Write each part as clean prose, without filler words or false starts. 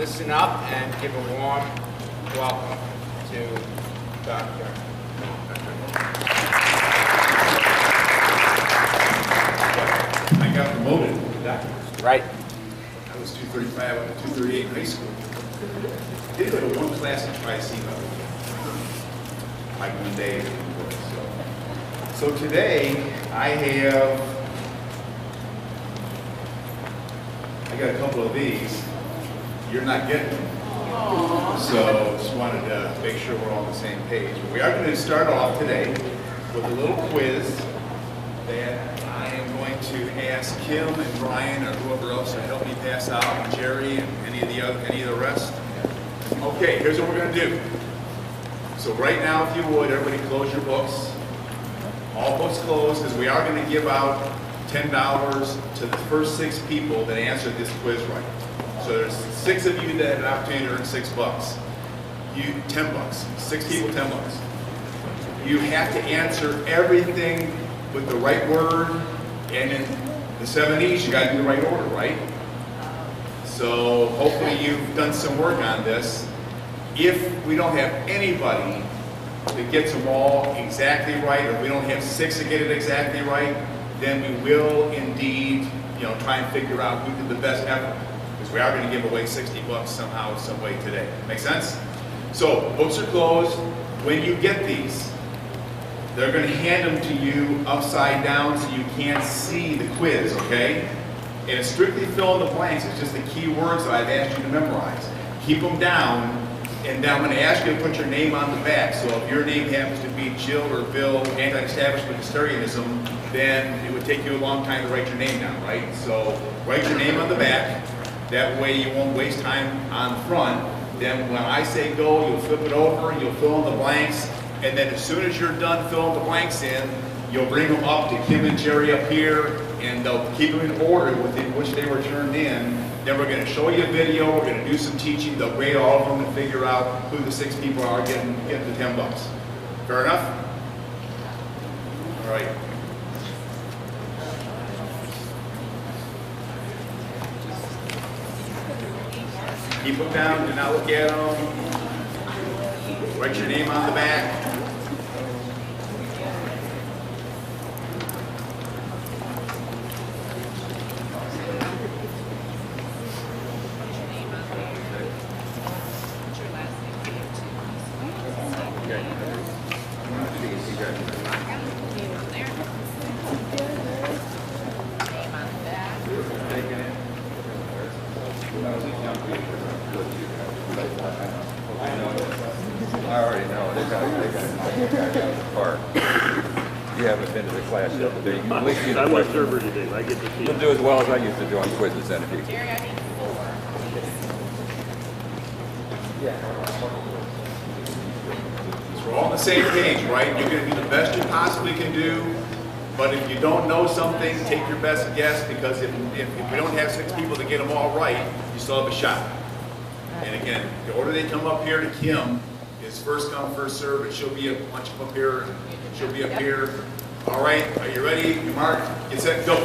listen up and give a warm welcome to Dr. I got promoted to doctor. Right. I was 235, I went to 238 in high school. Did go to one class and try to see about like one day. So today I got a couple of these. You're not getting them. So just wanted to make sure we're all on the same page. We are going to start off today with a little quiz that I am going to ask Kim and Brian or whoever else to help me pass out, and Jerry and any of the rest. Okay, here's what we're going to do. So right now, if you would, everybody close your books. All books closed, because we are going to give out $10 to the first 6 people that answered this quiz right. So there's 6 of you that had an opportunity to earn $6. You $10. 6 people, $10. You have to answer everything with the right word, and in the 7 E's, you got to do the right order, right? So hopefully you've done some work on this. If we don't have anybody that gets them all exactly right, or we don't have 6 that get it exactly right, then we will indeed, try and figure out who did the best effort. Because we are going to give away $60 somehow, some way today. Make sense? So books are closed. When you get these, they're going to hand them to you upside down so you can't see the quiz, okay? And it's strictly fill in the blanks. It's just the key words that I've asked you to memorize. Keep them down, and then I'm going to ask you to put your name on the back. So if your name happens to be Jill or Bill, anti-establishment Hysterianism, then it would take you a long time to write your name down, right? So write your name on the back. That way you won't waste time on the front. Then when I say go, you'll flip it over, you'll fill in the blanks, and then as soon as you're done filling the blanks in, you'll bring them up to Kim and Jerry up here, and they'll keep them in order within which they were turned in. Then we're going to show you a video, we're going to do some teaching, they'll grade all of them and figure out who the 6 people are getting the $10. Fair enough? All right. Keep them down, do not look at them. Write your name on the back. I already know. They got the part. You haven't been to the class yet, but they at least you. I'm a server today. I get to see. You'll do as well as I used to do on quizzes then if you. Jerry, I need 4. So we're all on the same page, right? You're going to do the best you possibly can do, but if you don't know something, take your best guess, because if we don't have 6 people to get them all right, you still have a shot. And again, the order they come up here to Kim is first come, first serve, and she'll be a bunch up here, and she'll be up here. All right, are you ready? You mark, get set, go.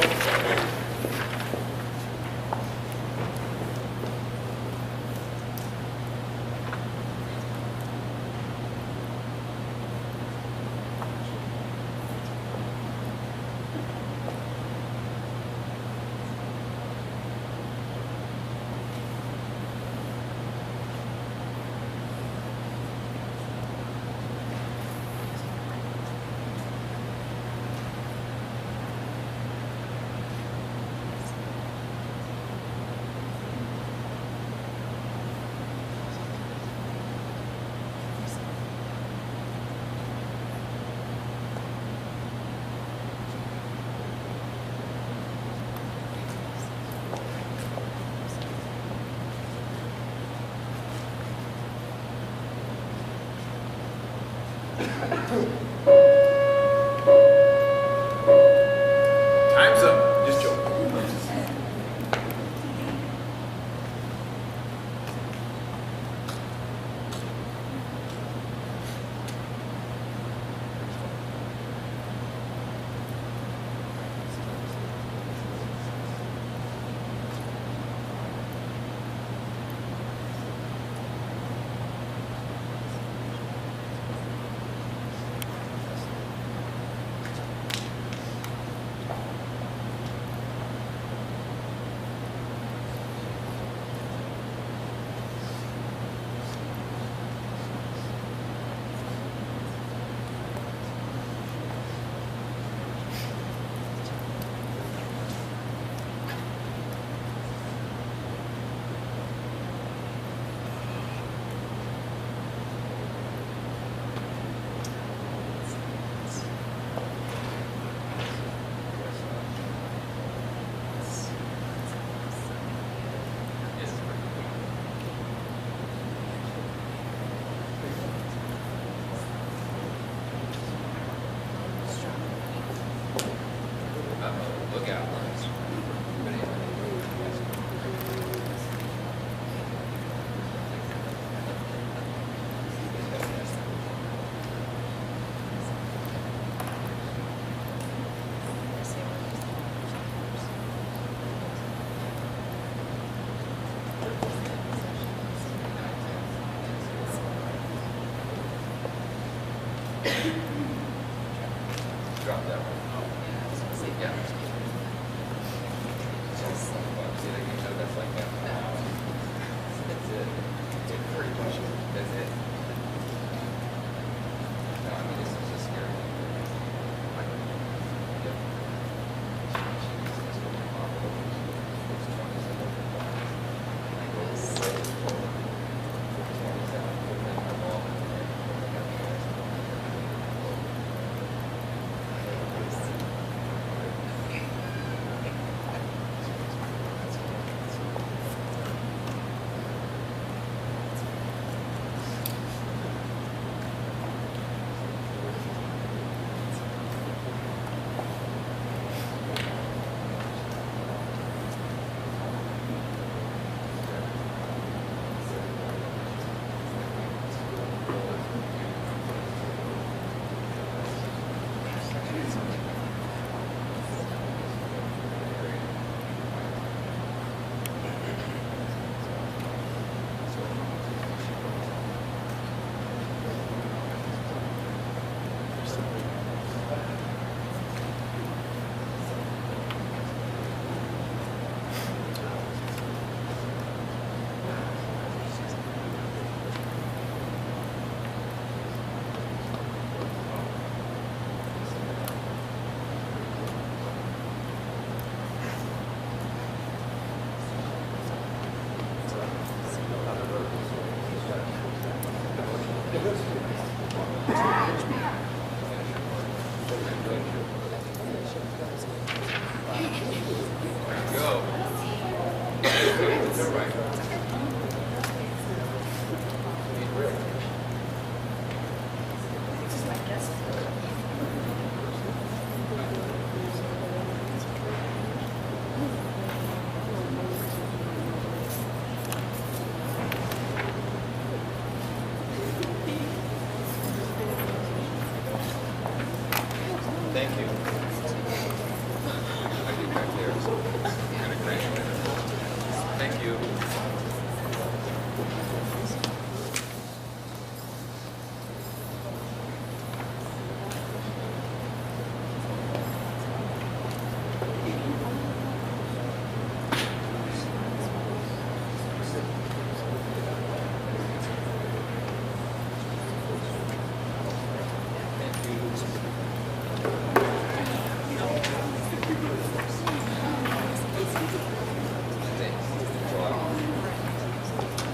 Time's up. Just joking. Drop that one. Yeah. See, they can show that's like that. That's it. Pretty much. That's it. No, I mean, this is just scary. Yep. Thank you. I do back there. Kind of great. Thank you.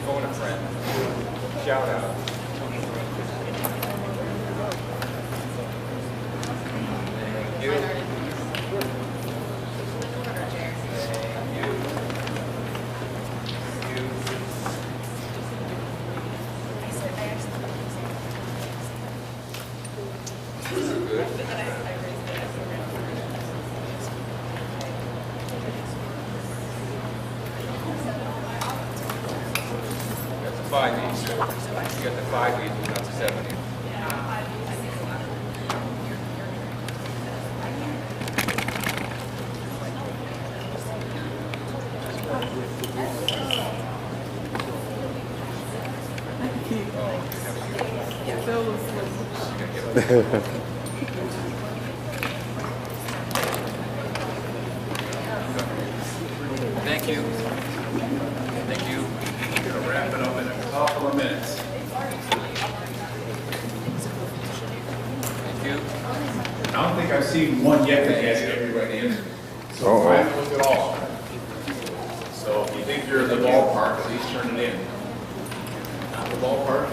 Phone a friend. Shout out. Thank you. Five each. You got the 5 each, not the 7 each. Thank you. Thank you. We're gonna wrap it up in a couple of minutes. Thank you. I don't think I've seen one yet that has everybody in it. So I haven't looked at all. So if you think you're in the ballpark, at least turn it in. Not the ballpark?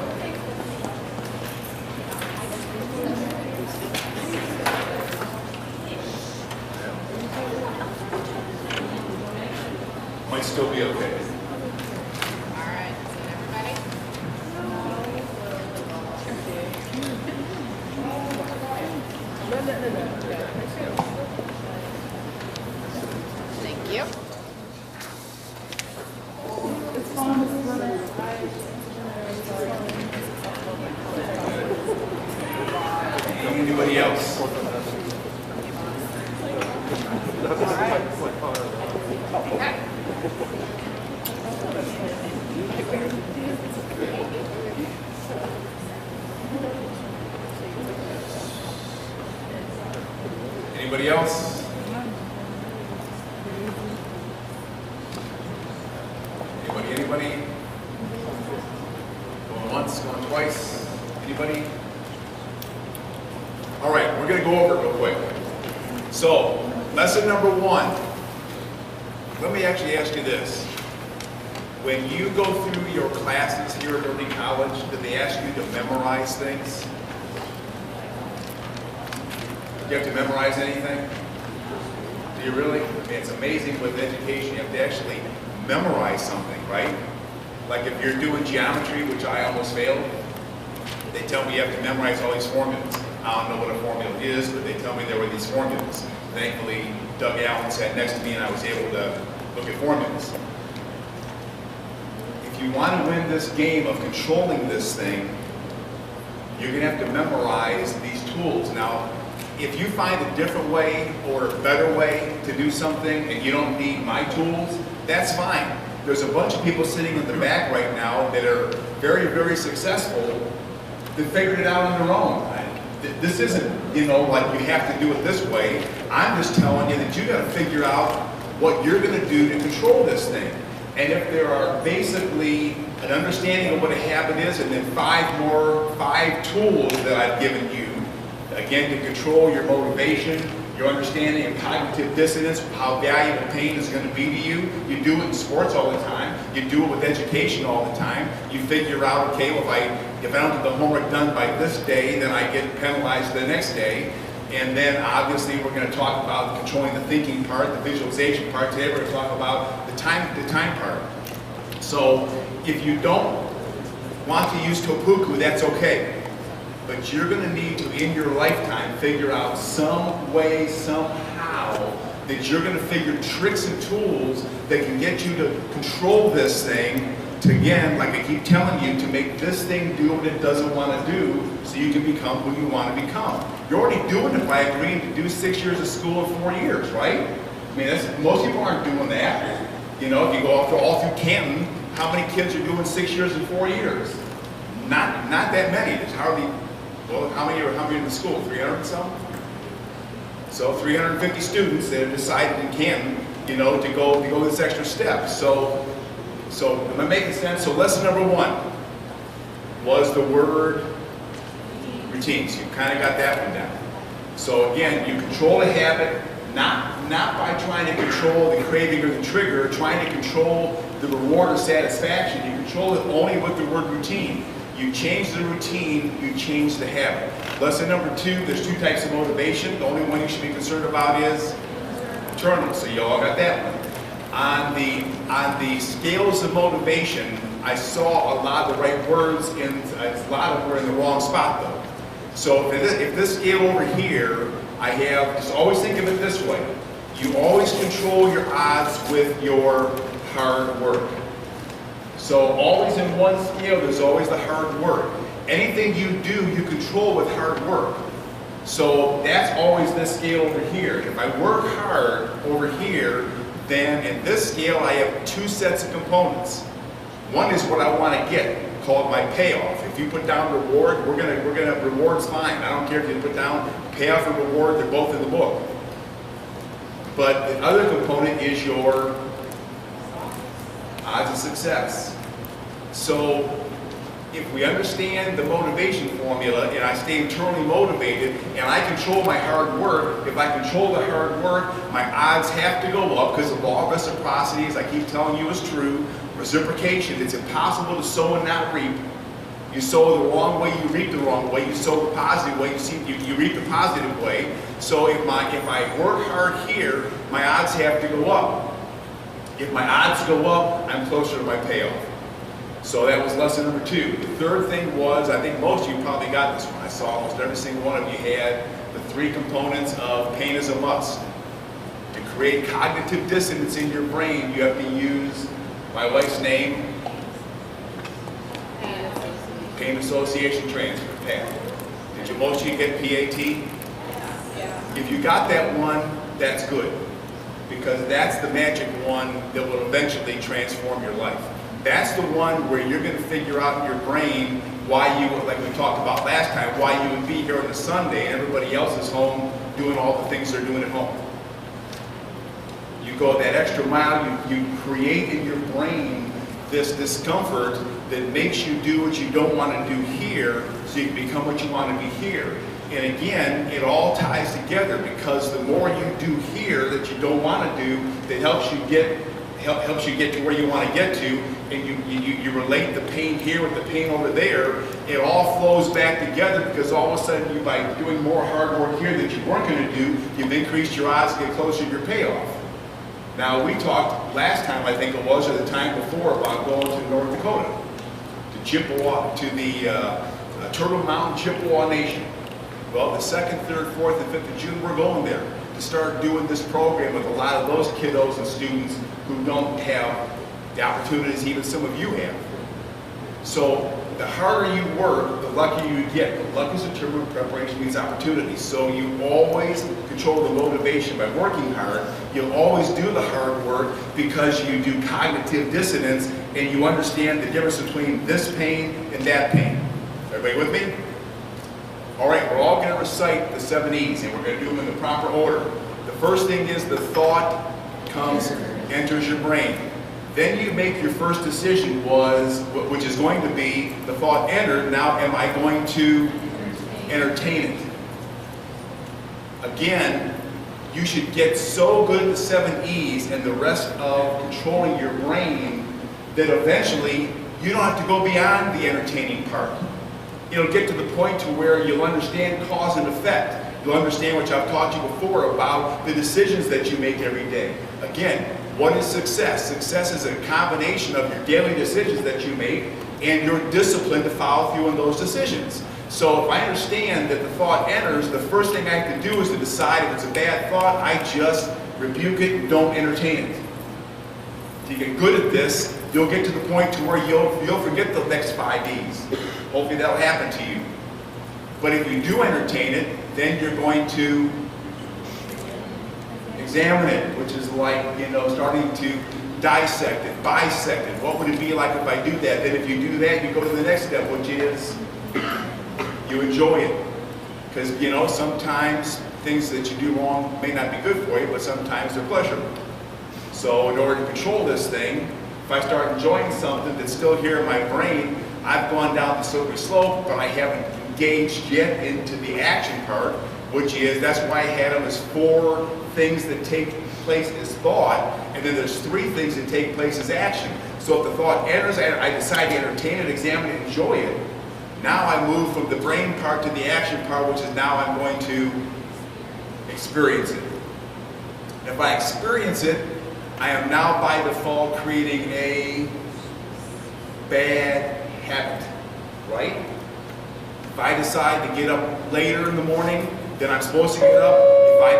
Might still be okay. All right, everybody. Thank you. Anybody else? Anybody else? Anybody? Going once, going twice? Anybody? All right, we're going to go over it real quick. So, lesson number 1. Let me actually ask you this. When you go through your classes here at early college, do they ask you to memorize things? Do you have to memorize anything? Do you really? It's amazing with education, you have to actually memorize something, right? Like if you're doing geometry, which I almost failed, they tell me you have to memorize all these formulas. I don't know what a formula is, but they tell me there were these formulas. Thankfully, Doug Allen sat next to me and I was able to look at formulas. If you want to win this game of controlling this thing, you're going to have to memorize these tools. Now, if you find a different way or a better way to do something and you don't need my tools, that's fine. There's a bunch of people sitting in the back right now that are very, very successful that figured it out on their own. This isn't, you know, like you have to do it this way. I'm just telling you that you got to figure out what you're going to do to control this thing. And if there are basically an understanding of what a habit is and then 5 tools that I've given you, again, to control your motivation, your understanding of cognitive dissonance, how valuable pain is going to be to you. You do it in sports all the time. You do it with education all the time. You figure out, okay, well, if I don't get the homework done by this day, then I get penalized the next day. And then obviously we're going to talk about controlling the thinking part, the visualization part. Today we're going to talk about the time part. So if you don't want to use TOPUCU, that's okay. But you're going to need to, in your lifetime, figure out some way, somehow, that you're going to figure tricks and tools that can get you to control this thing, to, again, like I keep telling you, to make this thing do what it doesn't want to do, so you can become who you want to become. You're already doing it by agreeing to do 6 years of school in 4 years, right? I mean, most people aren't doing that. You know, if you go all through Canton, how many kids are doing 6 years and 4 years? Not that many. There's hardly. Well, how many are in the school? 300 and some? So 350 students that have decided in Canton, you know, to go this extra step. So am I making sense? So lesson number 1 was the word routine. So you kind of got that one down. So again, you control a habit, not by trying to control the craving or the trigger, trying to control the reward or satisfaction. You control it only with the word routine. You change the routine, you change the habit. Lesson number 2, there's 2 types of motivation. The only one you should be concerned about is internal. So you all got that one. On the scales of motivation, I saw a lot of the right words, and a lot of them were in the wrong spot though. So if this scale over here, I have, just always think of it this way. You always control your odds with your hard work. So always in one scale, there's always the hard work. Anything you do, you control with hard work. So that's always this scale over here. If I work hard over here, then in this scale, I have 2 sets of components. One is what I want to get, called my payoff. If you put down reward, we're gonna reward's fine. I don't care if you put down payoff and reward, they're both in the book. But the other component is your odds of success. So if we understand the motivation formula and I stay internally motivated and I control my hard work, if I control the hard work, my odds have to go up because the law of reciprocity, as I keep telling you, is true. Reciprocation, it's impossible to sow and not reap. You sow the wrong way, you reap the wrong way. You sow the positive way, you reap the positive way. So if I work hard here, my odds have to go up. If my odds go up, I'm closer to my payoff. So that was lesson number 2. The third thing was, I think most of you probably got this one. I saw almost every single one of you had the 3 components of pain is a must. To create cognitive dissonance in your brain, you have to use my wife's name, pain association transfer, PAT. Did most of you get PAT? Yeah. If you got that one, that's good. Because that's the magic one that will eventually transform your life. That's the one where you're going to figure out in your brain why you, like we talked about last time, why you would be here on a Sunday and everybody else is home doing all the things they're doing at home. You go that extra mile, you create in your brain this discomfort that makes you do what you don't want to do here, so you can become what you want to be here. And again, it all ties together, because the more you do here that you don't want to do, that helps you get to where you want to get to, and you relate the pain here with the pain over there. It all flows back together, because all of a sudden, by doing more hard work here that you weren't going to do, you've increased your odds to get closer to your payoff. Now, we talked last time, I think it was, or the time before, about going to North Dakota, to Chippewa, to the Turtle Mountain Chippewa Nation. Well, the 2nd, 3rd, 4th, and 5th of June, we're going there to start doing this program with a lot of those kiddos and students who don't have the opportunities even some of you have. So the harder you work, the luckier you get. But luck is a term of preparation means opportunity. So you always control the motivation by working hard. You'll always do the hard work because you do cognitive dissonance and you understand the difference between this pain and that pain. Everybody with me? All right, we're all going to recite the 7 E's, and we're going to do them in the proper order. The first thing is the thought enters your brain. Then you make your first decision, which is going to be, the thought entered, now am I going to entertain it? Again, you should get so good at the 7 E's and the rest of controlling your brain that eventually you don't have to go beyond the entertaining part. It'll get to the point to where you'll understand cause and effect. You'll understand, which I've taught you before, about the decisions that you make every day. Again, what is success? Success is a combination of your daily decisions that you make and your discipline to follow through on those decisions. So if I understand that the thought enters, the first thing I have to do is to decide if it's a bad thought, I just rebuke it and don't entertain it. If you get good at this, you'll get to the point to where you'll forget the next 5 D's. Hopefully that'll happen to you. But if you do entertain it, then you're going to examine it, which is like, starting to dissect it, bisect it. What would it be like if I do that? Then if you do that, you go to the next step, which is you enjoy it. Because, sometimes things that you do wrong may not be good for you, but sometimes they're pleasurable. So in order to control this thing, if I start enjoying something that's still here in my brain, I've gone down the slippery slope, but I haven't engaged yet into the action part, which is, that's why I had them as 4 things that take place as thought, and then there's 3 things that take place as action. So if the thought enters, I decide to entertain it, examine it, enjoy it. Now I move from the brain part to the action part, which is now I'm going to experience it. If I experience it, I am now by default creating a bad habit, right? If I decide to get up later in the morning than I'm supposed to get up, if I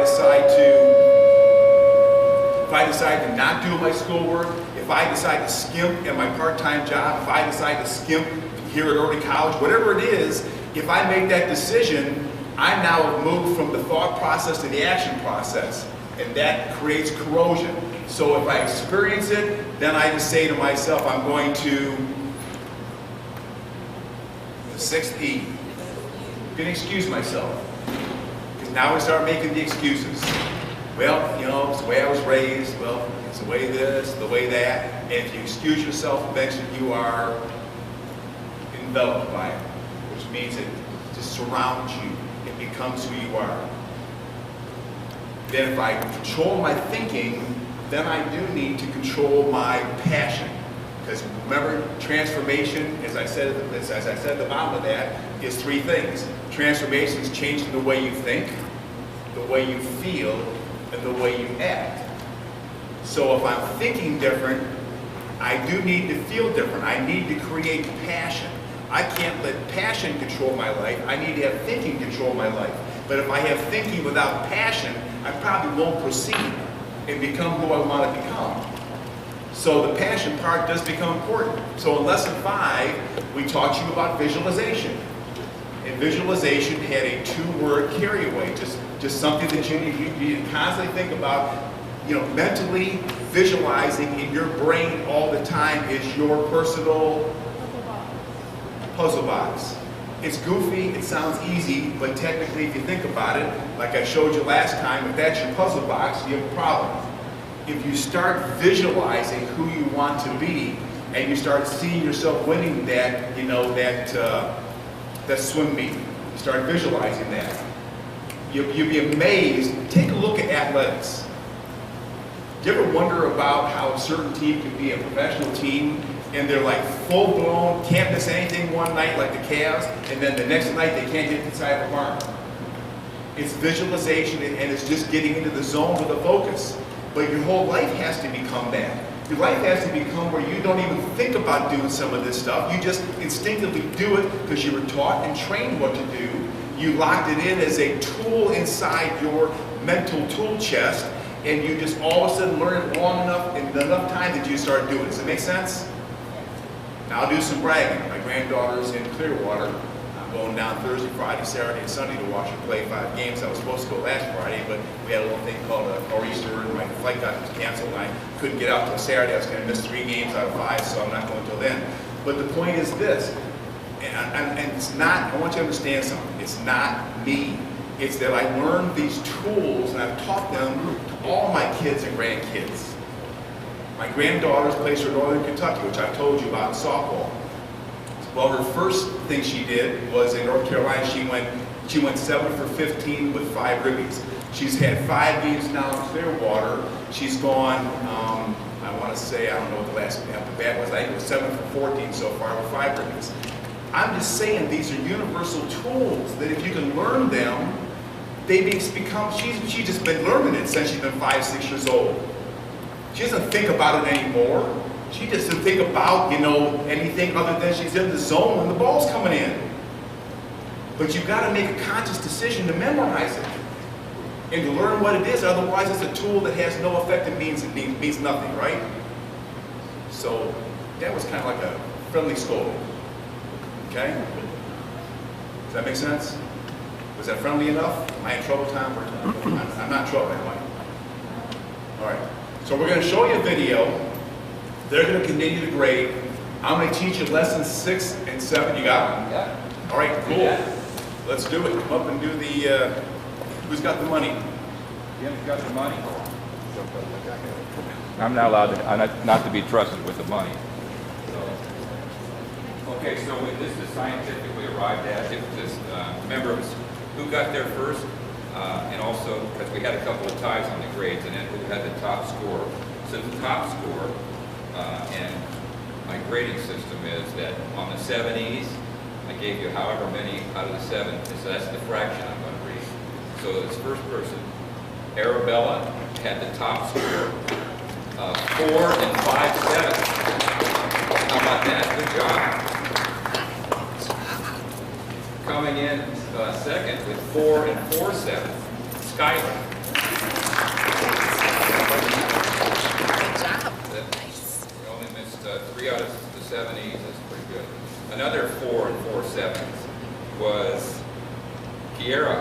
decide to not do my schoolwork, if I decide to skimp at my part-time job, if I decide to skimp here at early college, whatever it is, if I make that decision, I now have moved from the thought process to the action process, and that creates corrosion. So if I experience it, then I just say to myself, I'm going to the 6th E. I'm going to excuse myself. Because now we start making the excuses. Well, it's the way I was raised. Well, it's the way this, the way that. And if you excuse yourself, eventually you are enveloped by it, which means it just surrounds you. It becomes who you are. Then if I control my thinking, then I do need to control my passion. Because remember, transformation, as I said at the bottom of that, is 3 things. Transformation is changing the way you think, the way you feel, and the way you act. So if I'm thinking different, I do need to feel different. I need to create passion. I can't let passion control my life. I need to have thinking control my life. But if I have thinking without passion, I probably won't proceed and become who I want to become. So the passion part does become important. So in lesson 5, we taught you about visualization. And visualization had a 2-word carryaway, just something that you need to constantly think about. Mentally visualizing in your brain all the time is your personal puzzle box. It's goofy, it sounds easy, but technically if you think about it, like I showed you last time, if that's your puzzle box, you have a problem. If you start visualizing who you want to be, and you start seeing yourself winning that, you know, that swim meet, you start visualizing that, you'll be amazed. Take a look at athletics. Do you ever wonder about how a certain team can be a professional team, and they're like full-blown, can't miss anything one night like the Cavs, and then the next night they can't hit the side of the barn? It's visualization, and it's just getting into the zone with a focus. But your whole life has to become that. Your life has to become where you don't even think about doing some of this stuff. You just instinctively do it because you were taught and trained what to do. You locked it in as a tool inside your mental tool chest, and you just all of a sudden learn it long enough and enough time that you start doing it. Does that make sense? Now I'll do some bragging. My granddaughter's in Clearwater. I'm going down Thursday, Friday, Saturday, and Sunday to watch her play 5 games. I was supposed to go last Friday, but we had a little thing called a nor'easter, and my flight got canceled, and I couldn't get out until Saturday. I was going to miss 3 games out of 5, so I'm not going until then. But the point is this, and it's not, I want you to understand something. It's not me. It's that I learned these tools, and I've taught them to all my kids and grandkids. My granddaughter plays for Northern Kentucky, which I've told you about in softball. Well, her first thing she did was in North Carolina. She went 7 for 15 with 5 ribbies. She's had 5 games now in Clearwater. She's gone, I want to say, I don't know what the last after bat was. I think it was 7 for 14 so far with 5 ribbies. I'm just saying these are universal tools that if you can learn them, they become. She's just been learning it since she's been 5, 6 years old. She doesn't think about it anymore. She doesn't think about, you know, anything other than she's in the zone when the ball's coming in. But you've got to make a conscious decision to memorize it and to learn what it is. Otherwise, it's a tool that has no effect. It means nothing, right? So that was kind of like a friendly scolding. Okay? Does that make sense? Was that friendly enough? Am I in trouble, Tom? I'm not in trouble, am I? All right. So we're going to show you a video. They're going to continue to grade. I'm going to teach you lessons 6 and 7. You got them? Yeah. All right, cool. Yeah. Let's do it. Come up and do the, who's got the money? Jim's got the money. I'm not allowed to, I'm not to be trusted with the money. Okay, so this is scientifically arrived at. If this, remember who got there first, and also because we had a couple of ties on the grades, and then who had the top score. So the top score, and my grading system is that on the 70s, I gave you however many out of the 7, so that's the fraction I'm going to read. So this first person, Arabella, had the top score of 4 and 5/7. How about that? Good job. Coming in second with 4 and 4/7, Skylar. Good job. Nice. We only missed 3 out of the 7 E's. That's pretty good. Another 4 and 4/7 was Kiera.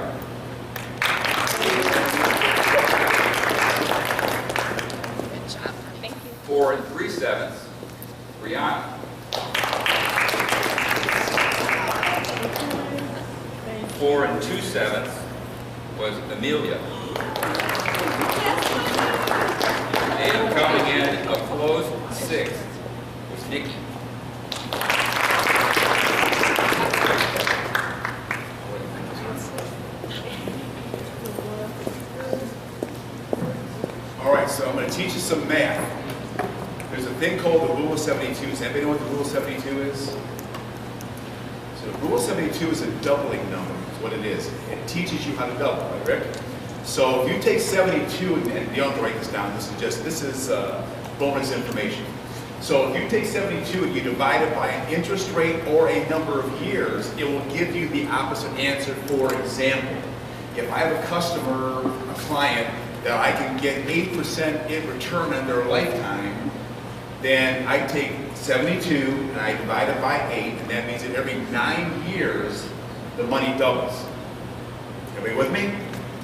Good job. Thank you. 4 and 3/7, Brianna. 4 and 2/7 was Amelia. And coming in a close 6th was Nikki. All right, so I'm going to teach you some math. There's a thing called the Rule of 72. Does anybody know what the Rule of 72 is? So the Rule of 72 is a doubling number, is what it is. It teaches you how to double, right, Rick? So if you take 72, and you don't have to write this down, this is bonus information. So if you take 72 and you divide it by an interest rate or a number of years, it will give you the opposite answer. For example, if I have a customer, a client, that I can get 8% in return on their lifetime, then I take 72 and I divide it by 8, and that means that every 9 years, the money doubles. Everybody with me?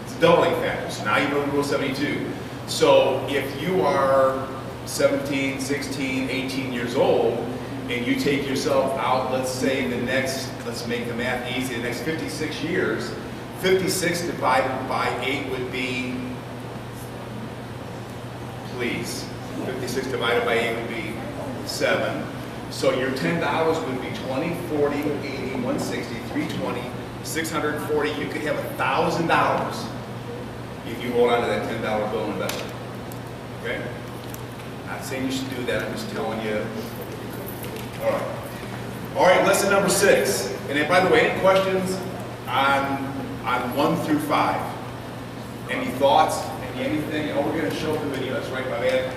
It's a doubling factor. So now you know the Rule of 72. So if you are 17, 16, 18 years old, and you take yourself out, let's say the next, let's make the math easy, the next 56 years, 56 divided by 8 would be, please, 56 divided by 8 would be 7. So your $10 would be 20, 40, 80, 160, 320, 640. You could have $1,000 if you hold on to that $10 bill investment. Okay? Not saying you should do that, I'm just telling you. All right. All right, lesson number 6. And then, by the way, any questions on 1 through 5? Any thoughts? Anything? Oh, we're going to show the video. That's right, my man.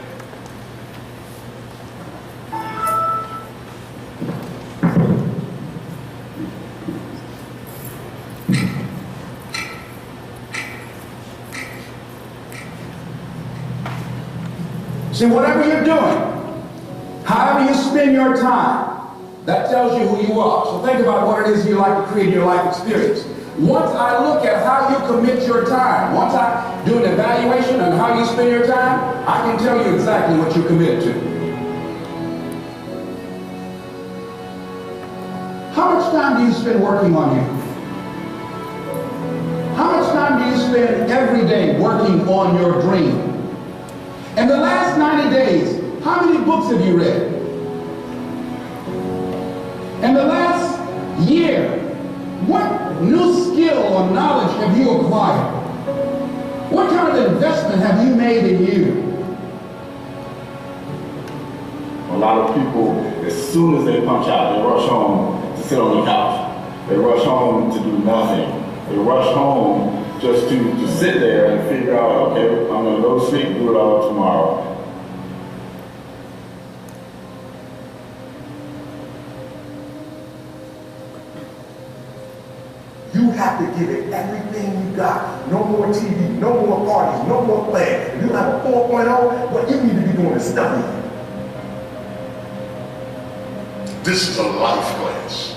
See, whatever you're doing, however you spend your time, that tells you who you are. So think about what it is you like to create in your life experience. Once I look at how you commit your time, once I do an evaluation on how you spend your time, I can tell you exactly what you're committed to. How much time do you spend working on you? How much time do you spend every day working on your dream? In the last 90 days, how many books have you read? In the last year, what new skill or knowledge have you acquired? What kind of investment have you made in you? A lot of people, as soon as they punch out, they rush home to sit on the couch. They rush home to do nothing. They rush home just to sit there and figure out, okay, I'm going to go to sleep and do it all tomorrow. You have to give it everything you got. No more TV, no more parties, no more plans. If you have a 4.0, what you need to be doing is studying. This is a life class.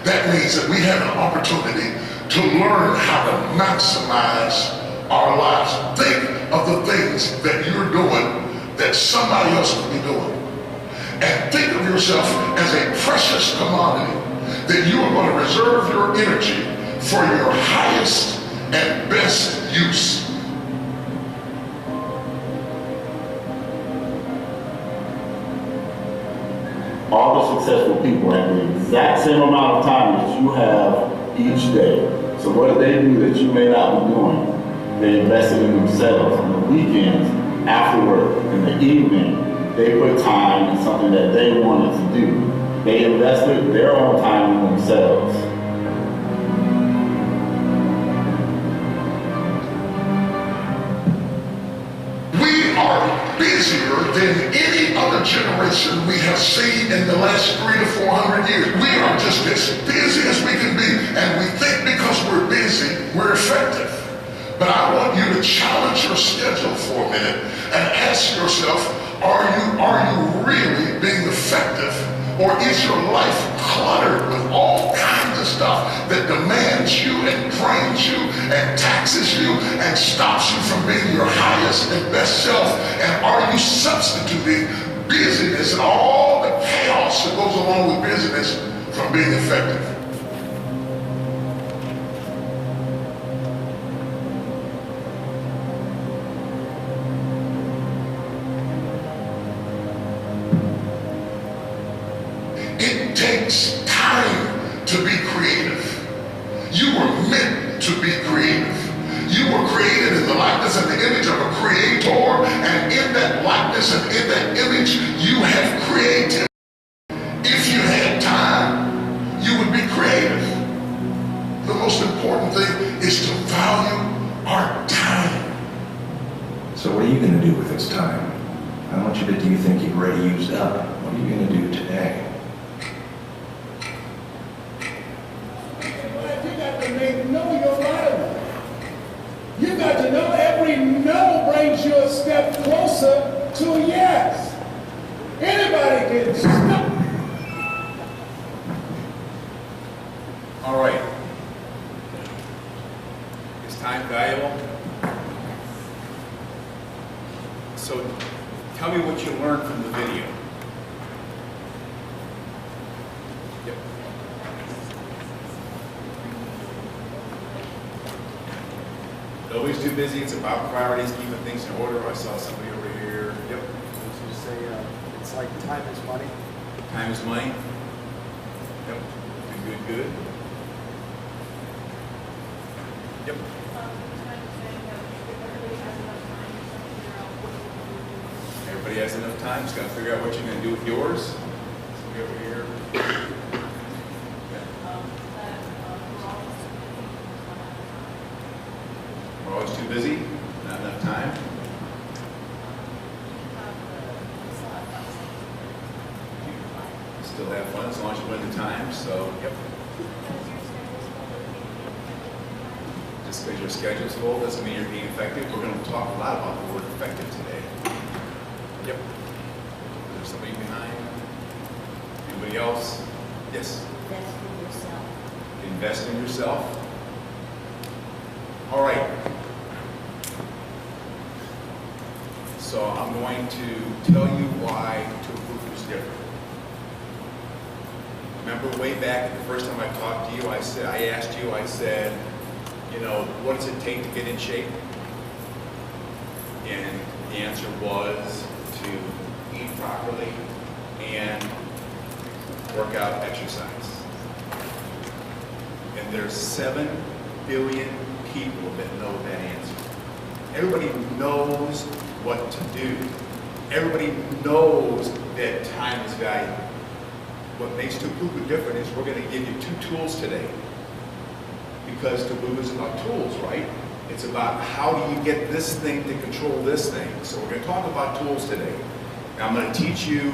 That means that we have an opportunity to learn how to maximize our lives. Think of the things that you're doing that somebody else could be doing. And think of yourself as a precious commodity that you are going to reserve your energy for your highest and best use. All the successful people have the exact same amount of time that you have each day. So what do they do that you may not be doing? They invested in themselves on the weekends, after work, in the evening. They put time in something that they wanted to do. They invested their own time in themselves. We are busier than any other generation we have seen in the last 300 to 400 years. We are just as busy as we can be, and we think because we're busy, we're effective. But I want you to challenge your schedule for a minute and ask yourself, are you really being effective? Or is your life cluttered with all kinds of stuff that demands you and drains you and taxes you and stops you from being your highest and best self? And are you substituting busyness and all the chaos that goes along with busyness from being effective? It takes time to be creative. You were meant to be creative. You were created in the likeness and the image of a creator, and in that likeness and in that image, you have created. If you had time, you would be creative. The most important thing is to value our time. So what are you going to do with this time? How much of it do you think you've already used up? What are you going to do today? Know your Bible. You got to know every no brings you a step closer to a yes. Anybody can stop. All right. Is time valuable? So tell me what you learned from the video. Nobody's too busy. It's about priorities, keeping things in order. I saw somebody over here. Yep. You say it's like time is money. Time is money. Yep. Good. Yep. Everybody has enough time. Just got to figure out what you're going to do with yours. Somebody over here. We're always too busy. Not enough time. Still have fun as long as you win the time. So, yep. Just because your schedule's full doesn't mean you're being effective. We're going to talk a lot about the word effective today. Yep. Is there somebody behind? Anybody else? Yes? Invest in yourself. Invest in yourself. All right. So I'm going to tell you why TOPUCU is different. Remember way back the first time I talked to you, I said, you know, what does it take to get in shape? And the answer was to eat properly and work out, exercise. And there's 7 billion people that know that answer. Everybody knows what to do. Everybody knows that time is valuable. What makes TOPUCU different is we're going to give you 2 tools today. Because TOPUCU is about tools, right? It's about how do you get this thing to control this thing. So we're going to talk about tools today. Now I'm going to teach you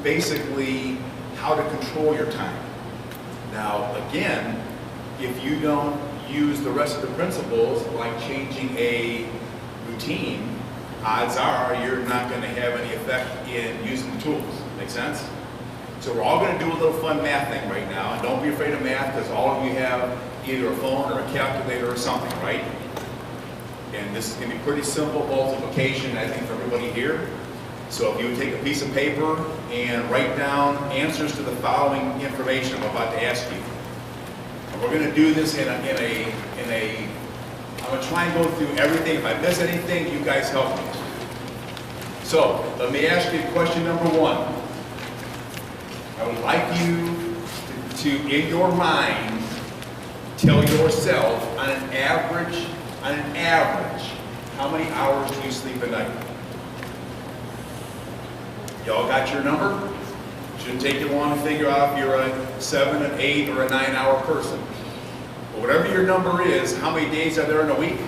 basically how to control your time. Now again, if you don't use the rest of the principles, like changing a routine, odds are you're not going to have any effect in using the tools. Make sense? So we're all going to do a little fun math thing right now. And don't be afraid of math, because all of you have either a phone or a calculator or something, right? And this is going to be pretty simple multiplication, I think, for everybody here. So if you would take a piece of paper and write down answers to the following information I'm about to ask you. And we're going to do this I'm going to try and go through everything. If I miss anything, you guys help me. So let me ask you question number 1. I would like you to in your mind, tell yourself on an average, how many hours do you sleep a night? Y'all got your number? Shouldn't take you long to figure out if you're a 7, an 8, or a 9-hour person. But whatever your number is, how many days are there in a week?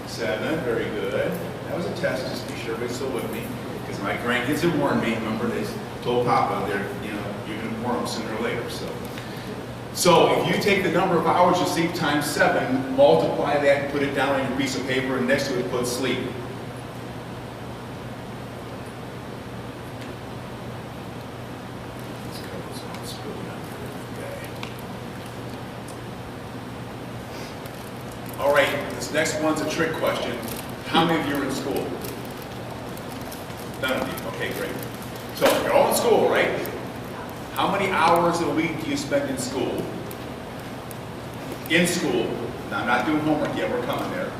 7, very good. That was a test, just to be sure everybody's still with me. Because my grandkids have warned me, remember they told Papa, you're going to warn them sooner or later. So if you take the number of hours you sleep times 7, multiply that and put it down on your piece of paper, and next to it put sleep. All right, this next one's a trick question. How many of you are in school? None of you. Okay, great. So you're all in school, right? How many hours a week do you spend in school? In school. Now, I'm not doing homework yet. We're coming there.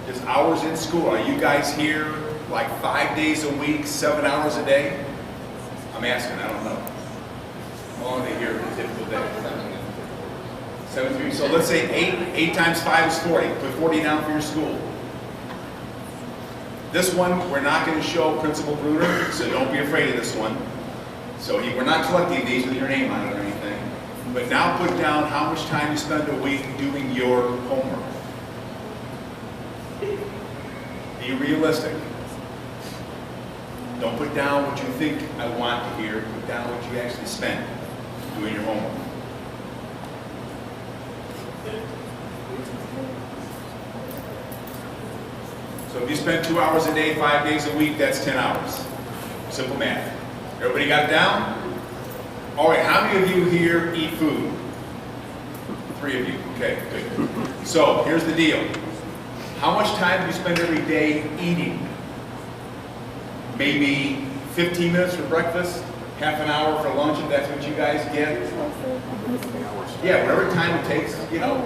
Just hours in school. Are you guys here like 5 days a week, 7 hours a day? I'm asking. I don't know. How long are they here a typical day? 7 So let's say 8 times 5 is 40. Put 40 down for your school. This one, we're not going to show Principal Bruder, so don't be afraid of this one. So we're not collecting these with your name on it or anything. But now put down how much time you spend a week doing your homework. Be realistic. Don't put down what you think I want to hear. Put down what you actually spend doing your homework. So if you spend 2 hours a day, 5 days a week, that's 10 hours. Simple math. Everybody got it down? All right, how many of you here eat food? 3 of you. Okay, good. So here's the deal. How much time do you spend every day eating? Maybe 15 minutes for breakfast, half an hour for lunch if that's what you guys get. Yeah, whatever time it takes, you know.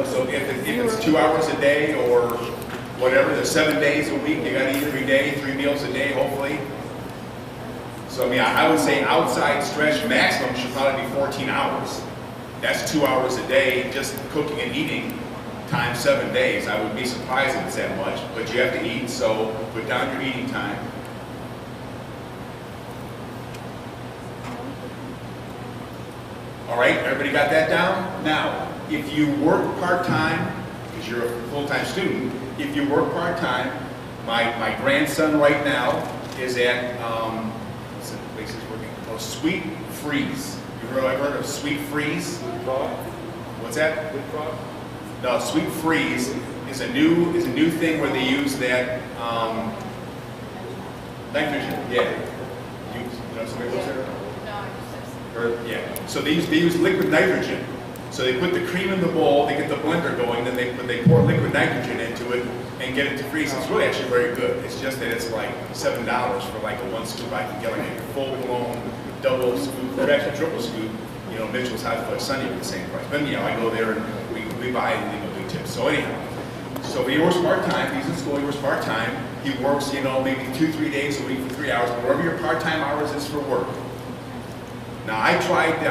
So if it's 2 hours a day or whatever, there's 7 days a week, you gotta eat every day, 3 meals a day, hopefully. So I mean, I would say outside stretch maximum should probably be 14 hours. That's 2 hours a day, just cooking and eating, times 7 days. I would be surprised if it's that much, but you have to eat, so put down your eating time. All right, everybody got that down? Now, if you work part-time, because you're a full-time student, if you work part-time, my grandson right now is at, what's the place he's working? Oh, Sweet Freeze. I've heard of Sweet Freeze? What's that? No, Sweet Freeze is a new thing where they use that nitrogen. Yeah. You know somebody works there? Yeah. So they use liquid nitrogen. So they put the cream in the bowl, they get the blender going, then they pour liquid nitrogen into it and get it to freeze. It's really actually very good. It's just that it's like $7 for like a 1 scoop. I can get like a full-blown double scoop, or actually triple scoop. You know, Mitchell's Hot Fudge Sunny at the same price. But you know, I go there and we buy it and they go do tips. So anyhow, so he works part-time. He's in school. He works part-time. He works, you know, maybe 2-3 days a week for 3 hours, whatever your part-time hours is for work. Now I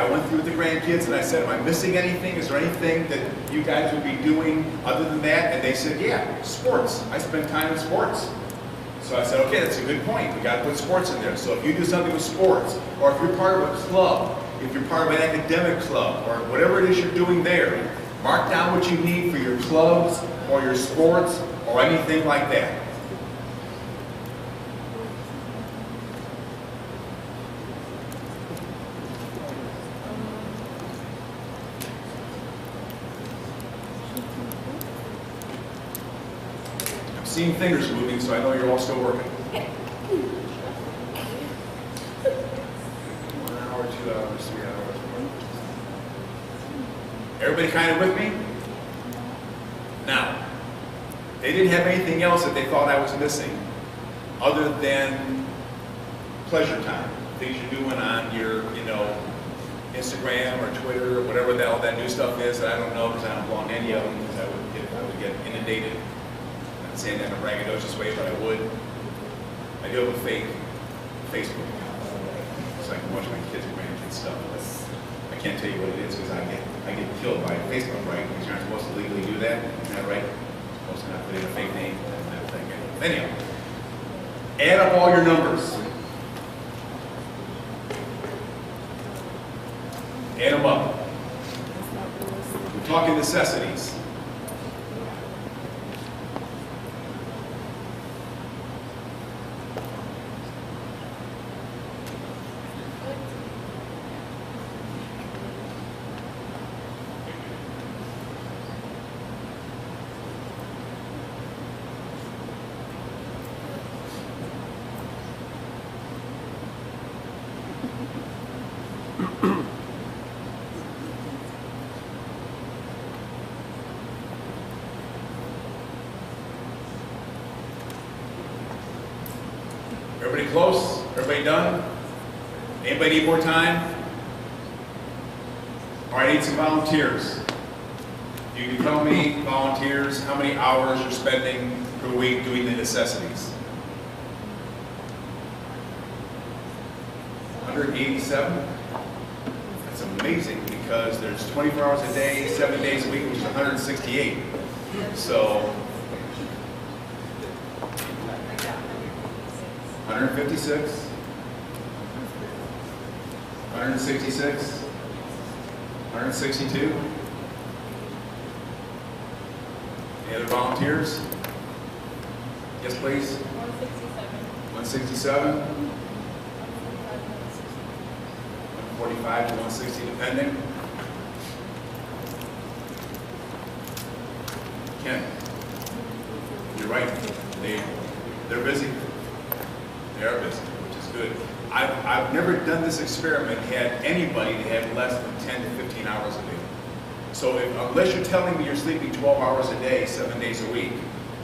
went through with the grandkids and I said, am I missing anything? Is there anything that you guys would be doing other than that? And they said, yeah, sports. I spend time in sports. So I said, okay, that's a good point. We got to put sports in there. So if you do something with sports, or if you're part of a club, if you're part of an academic club, or whatever it is you're doing there, mark down what you need for your clubs, or your sports, or anything like that. Seeing fingers moving, so I know you're all still working. 1 hour, 2 hours, 3 hours. Everybody kind of with me? Now, they didn't have anything else that they thought I was missing other than pleasure time. Things you're doing on your, you know, Instagram or Twitter or whatever the hell that new stuff is that I don't know because I don't belong to any of them because I would get inundated. Saying that in a braggadocious way, but I would. I do have a fake Facebook account, so I can watch my kids and grandkids stuff. I can't tell you what it is because I get killed by Facebook, right? Because you're not supposed to legally do that. Isn't that right? You're supposed to not put in a fake name and that thing. Anyhow, add up all your numbers. Add them up. We're talking necessities. Everybody close? Everybody done? Anybody need more time? All right, I need some volunteers. You can tell me, volunteers, how many hours you're spending per week doing the necessities. 187? That's amazing because there's 24 hours a day, 7 days a week, which is 168. So, 156, 166, 162. Any other volunteers? Yes, please. 167. 145 to 160, depending. Ken, you're right. They're busy. They are busy, which is good. I've never done this experiment, had anybody that had less than 10 to 15 hours a day. So unless you're telling me you're sleeping 12 hours a day, 7 days a week,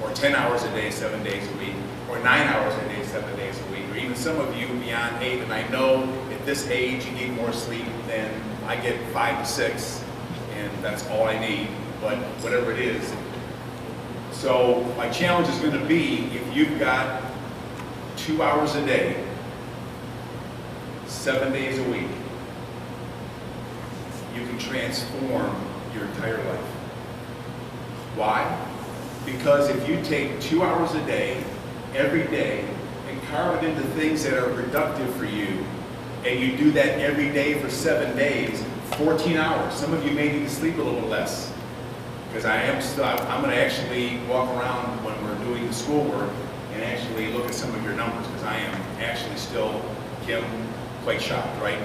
or 10 hours a day, 7 days a week, or 9 hours a day, 7 days a week, or even some of you beyond 8, and I know at this age, you need more sleep, then I get 5 to 6, and that's all I need, but whatever it is. So my challenge is going to be, if you've got 2 hours a day, 7 days a week, you can transform your entire life. Why? Because if you take 2 hours a day, every day, and carve it into things that are productive for you, and you do that every day for 7 days, 14 hours. Some of you may need to sleep a little less, because I'm going to actually walk around when we're doing the schoolwork and actually look at some of your numbers, because I am actually still, Kim, quite shocked, right?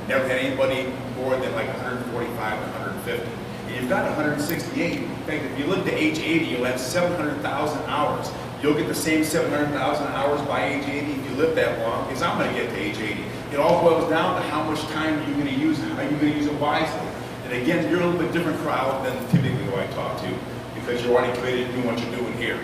Never had anybody more than like 145 to 150. And you've got 168. In fact, if you live to age 80, you'll have 700,000 hours. You'll get the same 700,000 hours by age 80 if you live that long, because I'm going to get to age 80. It all boils down to how much time you're going to use, and how you're going to use it wisely. And again, you're a little bit different crowd than typically who I talk to, because you're already committed to doing what you're doing here.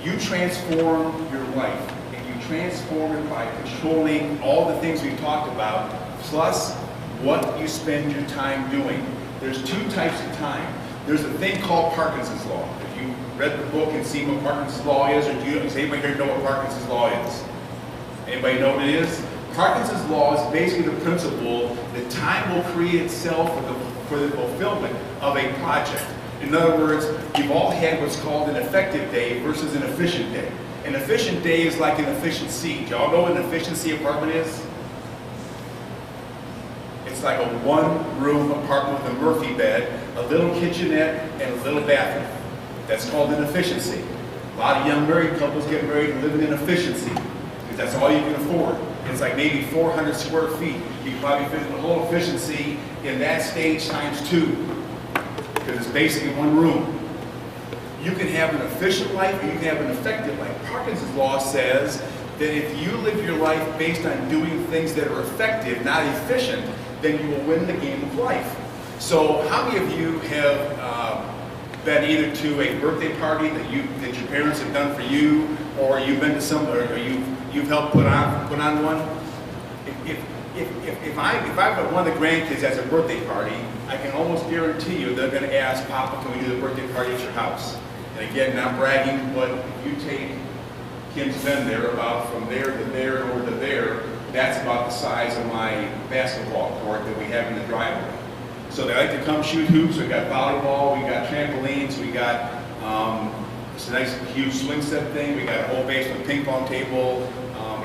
You transform your life, and you transform it by controlling all the things we talked about, plus what you spend your time doing. There's 2 types of time. There's a thing called Parkinson's Law. If you read the book and seen what Parkinson's Law is, or does anybody here know what Parkinson's Law is? Anybody know what it is? Parkinson's Law is basically the principle that time will create itself for the fulfillment of a project. In other words, you've all had what's called an effective day versus an efficient day. An efficient day is like an efficiency. Do y'all know what an efficiency apartment is? It's like a 1-room apartment with a Murphy bed, a little kitchenette, and a little bathroom. That's called an efficiency. A lot of young married couples get married and live in efficiency, because that's all you can afford. It's like maybe 400 square feet. You can probably fit the whole efficiency in that stage times 2, because it's basically 1 room. You can have an efficient life, or you can have an effective life. Parkinson's Law says that if you live your life based on doing things that are effective, not efficient, then you will win the game of life. So how many of you have been either to a birthday party that your parents have done for you, or you've been to some, or you've helped put on one? If I've got one of the grandkids as a birthday party, I can almost guarantee you they're going to ask, Papa, can we do the birthday party at your house? And again, not bragging, but if you take, Kim's been there, about from there to there and over to there, that's about the size of my basketball court that we have in the driveway. So they like to come shoot hoops. We got volleyball, we got trampolines, we got it's a nice huge swing set thing. We got a whole basement ping pong table,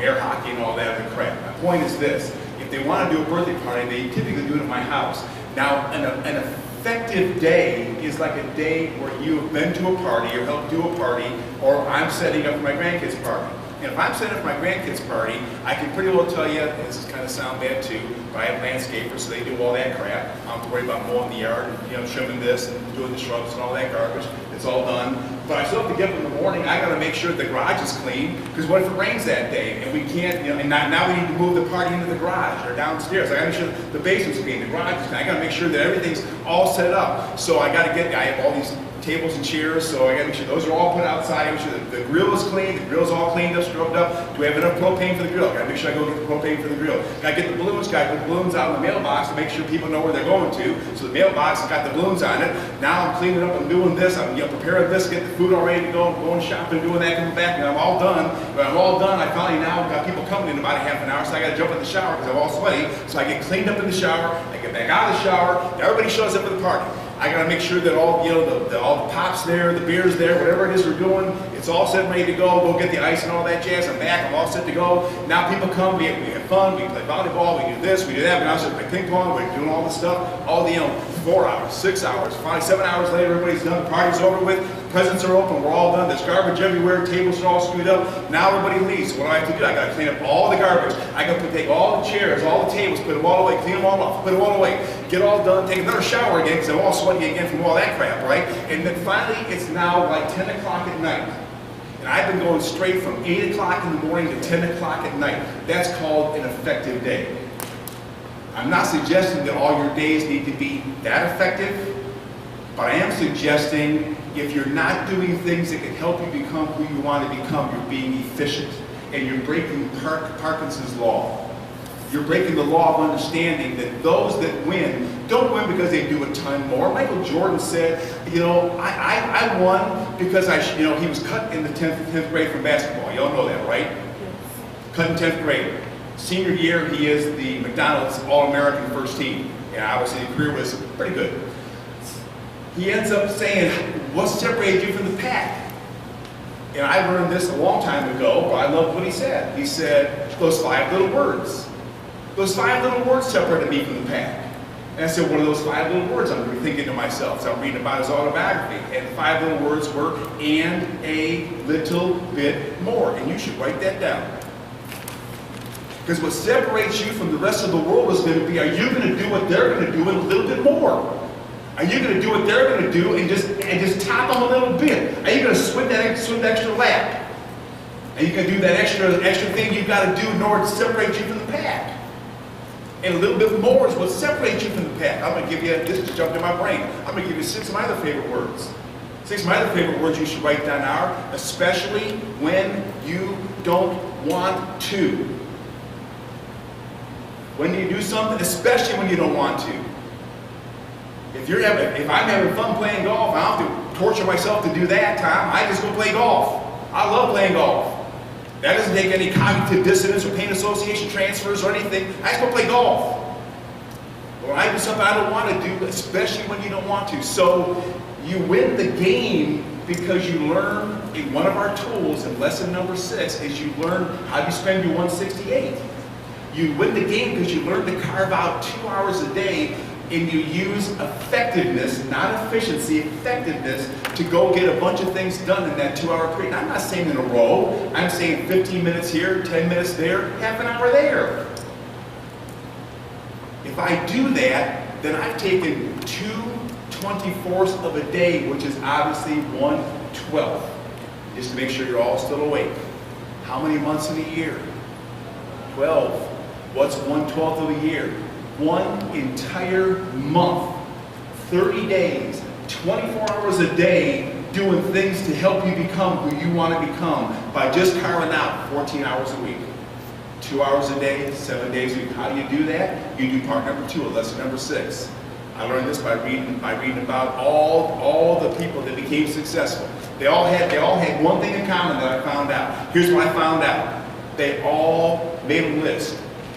air hockey, and all that other crap. My point is this: if they want to do a birthday party, they typically do it at my house. Now, an effective day is like a day where you have been to a party or helped do a party, or I'm setting up my grandkids' party. And if I'm setting up my grandkids' party, I can pretty well tell you, this is kind of sound bad too, but I have landscapers, so they do all that crap. I don't have to worry about mowing the yard, and, trimming this and doing the shrubs and all that garbage. It's all done. But I still have to get up in the morning. I got to make sure the garage is clean, because what if it rains that day and we can't, and now we need to move the party into the garage or downstairs. I got to make sure the basement's clean, the garage is clean. I got to make sure that everything's all set up. So I have all these tables and chairs, so I gotta make sure those are all put outside. Make sure that the grill is clean, the grill's all cleaned up, scrubbed up. Do we have enough propane for the grill? Gotta make sure I go get the propane for the grill. Gotta get the balloons, gotta put the balloons out in the mailbox to make sure people know where they're going to. So the mailbox has got the balloons on it. Now I'm cleaning up, I'm doing this, I'm preparing this, get the food all ready to go, I'm going shopping, doing that, coming back, and I'm all done. When I'm all done, I finally now got people coming in about a half an hour, so I gotta jump in the shower because I'm all sweaty. So I get cleaned up in the shower, I get back out of the shower, everybody shows up for the party. I gotta make sure that all the pop's there, the beer's there, whatever it is we're doing, it's all set and ready to go. Go get the ice and all that jazz. I'm back, I'm all set to go. Now people come, we have fun, we play volleyball, we do this, we do that, we also play ping pong, we're doing all this stuff, all the 4 hours, 6 hours, finally 7 hours later, everybody's done, the party's over with, presents are open, we're all done, there's garbage everywhere, tables are all screwed up. Now everybody leaves. So what do I have to do? I gotta clean up all the garbage. I gotta take all the chairs, all the tables, put them all away, clean them all off, put them all away, get all done, take another shower again, because I'm all sweaty again from all that crap, right? And then finally, it's now like 10 o'clock at night. And I've been going straight from 8 o'clock in the morning to 10 o'clock at night. That's called an effective day. I'm not suggesting that all your days need to be that effective, but I am suggesting if you're not doing things that can help you become who you want to become, you're being efficient and you're breaking Parkinson's Law. You're breaking the law of understanding that those that win don't win because they do a ton more. Michael Jordan said, you know, I won because he was cut in the 10th grade from basketball. Y'all know that, right? Cut in 10th grade. Senior year, he is the McDonald's All-American first team. And obviously, the career was pretty good. He ends up saying, what separated you from the pack? And I learned this a long time ago, but I love what he said. He said, those 5 little words. Those 5 little words separated me from the pack. And I said, what are those 5 little words? I'm thinking to myself, so I'm reading about his autobiography. And the 5 little words were, and a little bit more. And you should write that down. Because what separates you from the rest of the world is going to be, are you going to do what they're going to do and a little bit more? Are you going to do what they're going to do and just top them a little bit? Are you going to swim the extra lap? Are you going to do that extra thing you've got to do in order to separate you from the pack? And a little bit more is what separates you from the pack. I'm going to give you, this just jumped in my brain, I'm going to give you 6 of my other favorite words. 6 of my other favorite words you should write down are, especially when you don't want to. When you do something, especially when you don't want to. If I'm having fun playing golf, I don't have to torture myself to do that, Tom. I just go play golf. I love playing golf. That doesn't take any cognitive dissonance or pain association transfers or anything. I just go play golf. But when I do something I don't want to do, especially when you don't want to. So you win the game because you learn in one of our tools in lesson number 6 is you learn how you spend your 168. You win the game because you learn to carve out 2 hours a day and you use effectiveness, not efficiency, effectiveness, to go get a bunch of things done in that 2-hour period. I'm not saying in a row. I'm saying 15 minutes here, 10 minutes there, half an hour there. If I do that, then I've taken 2/24ths of a day, which is obviously 1/12. Just to make sure you're all still awake. How many months in a year? 12. What's 1/12 of a year? 1 entire month, 30 days, 24 hours a day, doing things to help you become who you want to become by just carving out 14 hours a week. 2 hours a day, 7 days a week. How do you do that? You do part number 2 of lesson number 6. I learned this by reading about all the people that became successful. They all had one thing in common that I found out. Here's what I found out. They all made a list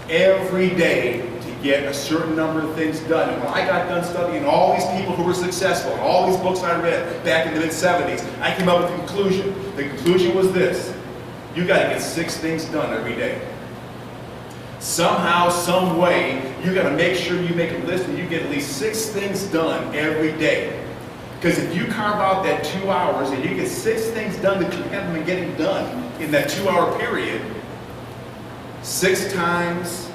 every day to get a certain number of things done. And when I got done studying all these people who were successful, and all these books I read back in the mid-70s, I came up with a conclusion. The conclusion was this: you got to get 6 things done every day. Somehow, some way, you got to make sure you make a list and you get at least 6 things done every day. Because if you carve out that 2 hours and you get 6 things done that you haven't been getting done in that 2-hour period, 6 times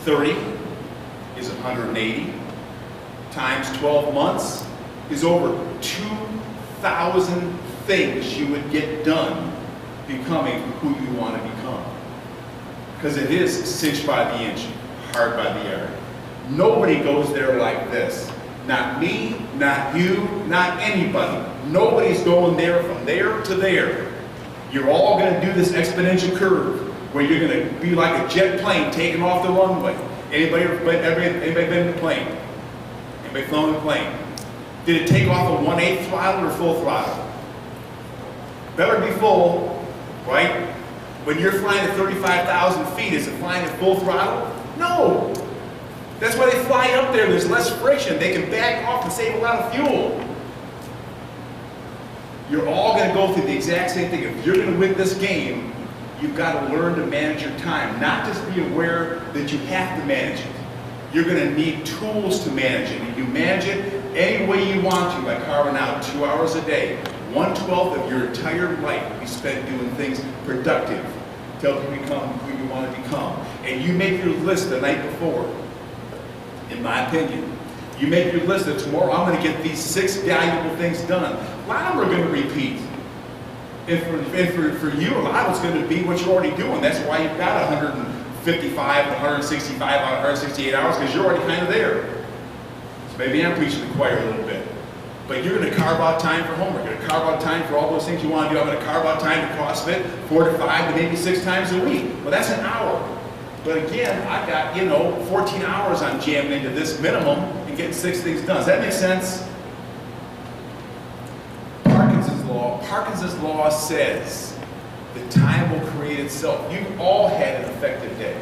30 is 180, times 12 months is over 2,000 things you would get done becoming who you want to become. Because it is cinch by the inch, hard by the yard. Nobody goes there like this. Not me, not you, not anybody. Nobody's going there from there to there. You're all going to do this exponential curve where you're going to be like a jet plane taking off the runway. Anybody been in a plane? Anybody flown a plane? Did it take off at 1/8 throttle or full throttle? Better be full, right? When you're flying at 35,000 feet, is it flying at full throttle? No. That's why they fly up there. There's less friction. They can back off and save a lot of fuel. You're all going to go through the exact same thing. If you're going to win this game, you've got to learn to manage your time. Not just be aware that you have to manage it. You're going to need tools to manage it. And you manage it any way you want to by carving out 2 hours a day. 1/12 of your entire life will be spent doing things productive to help you become who you want to become. And you make your list the night before, in my opinion. You make your list that tomorrow I'm going to get these 6 valuable things done. A lot of them are going to repeat. And for you, a lot of it's going to be what you're already doing. That's why you've got 155 to 165 out of 168 hours, because you're already kind of there. So maybe I'm preaching to the choir a little bit. But you're going to carve out time for homework. You're going to carve out time for all those things you want to do. I'm going to carve out time to CrossFit 4 to 5 to maybe 6 times a week. Well, that's an hour. But again, I got, 14 hours I'm jamming into this minimum and getting 6 things done. Does that make sense? Parkinson's law says that time will create itself. You've all had an effective day.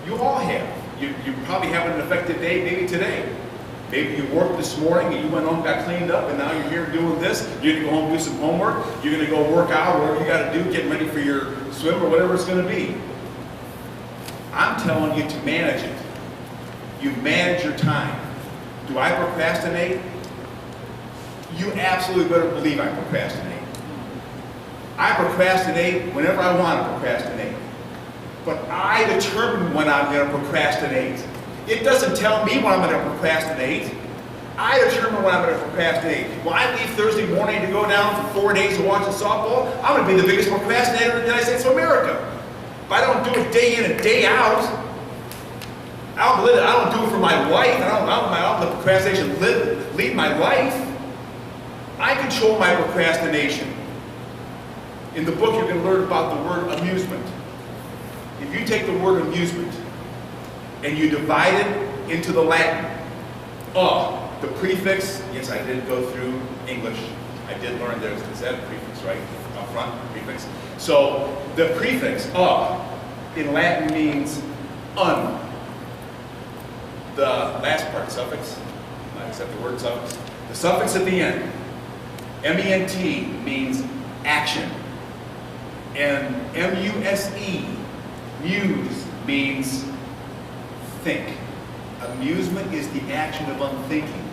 You all have. You probably have an effective day maybe today. Maybe you worked this morning and you went home, got cleaned up, and now you're here doing this. You're going to go home and do some homework. You're going to go work out, whatever you got to do, getting ready for your swim or whatever it's going to be. I'm telling you to manage it. You manage your time. Do I procrastinate? You absolutely better believe I procrastinate. I procrastinate whenever I want to procrastinate. But I determine when I'm going to procrastinate. It doesn't tell me when I'm going to procrastinate. I determine when I'm going to procrastinate. When I leave Thursday morning to go down for 4 days to watch the softball, I'm going to be the biggest procrastinator in the United States of America. If I don't do it day in and day out, I don't do it for my wife. I don't let the procrastination lead my life. I control my procrastination. In the book, you're going to learn about the word amusement. If you take the word amusement and you divide it into the Latin, the prefix, yes, I did go through English. I did learn there's that prefix, right? Up front, prefix. So the prefix, in Latin means un. The last part, suffix, not except the word suffix. The suffix at the end, M-E-N-T, means action. And M-U-S-E, muse, means think. Amusement is the action of unthinking.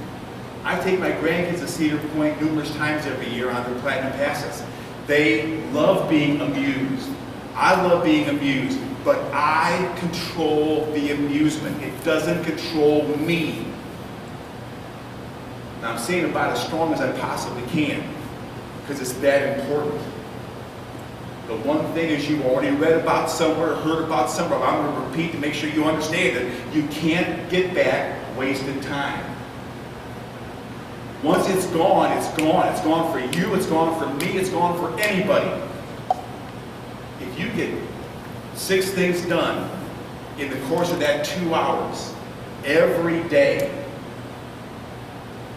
I take my grandkids to Cedar Point numerous times every year on their platinum passes. They love being amused. I love being amused, but I control the amusement. It doesn't control me. Now I'm saying about as strong as I possibly can, because it's that important. The one thing is you've already read about somewhere, heard about somewhere. I'm going to repeat to make sure you understand it. You can't get back wasted time. Once it's gone, it's gone. It's gone for you, it's gone for me, it's gone for anybody. If you get 6 things done in the course of that 2 hours, every day,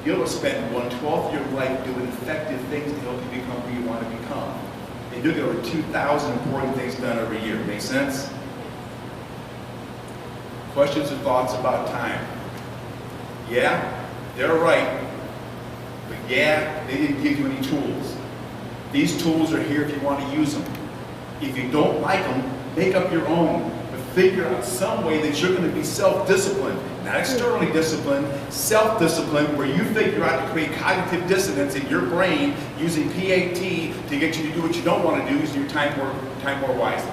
you'll spend 1/12 of your life doing effective things to help you become who you want to become. And you'll get over 2,000 important things done every year. Make sense? Questions and thoughts about time? Yeah, they're right. But yeah, they didn't give you any tools. These tools are here if you want to use them. If you don't like them, make up your own. But figure out some way that you're going to be self-disciplined. Not externally disciplined, self-disciplined, where you figure out to create cognitive dissonance in your brain using PAT to get you to do what you don't want to do, using your time more wisely.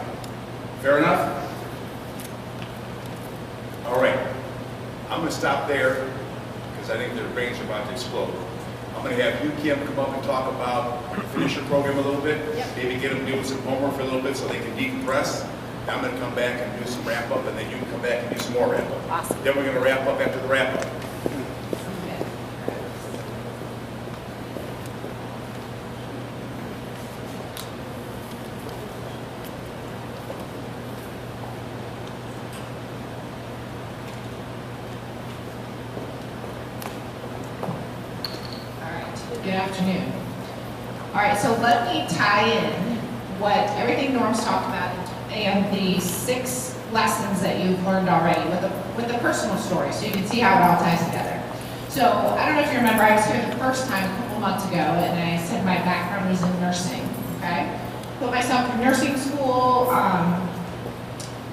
Fair enough? All right. I'm going to stop there because I think their brains are about to explode. I'm going to have you, Kim, come up and talk about, finish your program a little bit, maybe get them doing some homework for a little bit so they can decompress. I'm going to come back and do some wrap up, and then you can come back and do some more wrap up. Awesome. Then we're going to wrap up after the wrap up. Good afternoon. All right, so let me tie in what everything Norm's talked about and the 6 lessons that you've learned already with the personal story, so you can see how it all ties together. So I don't know if you remember, I was here the first time a couple months ago, and I said my background was in nursing. Okay, put myself in nursing school,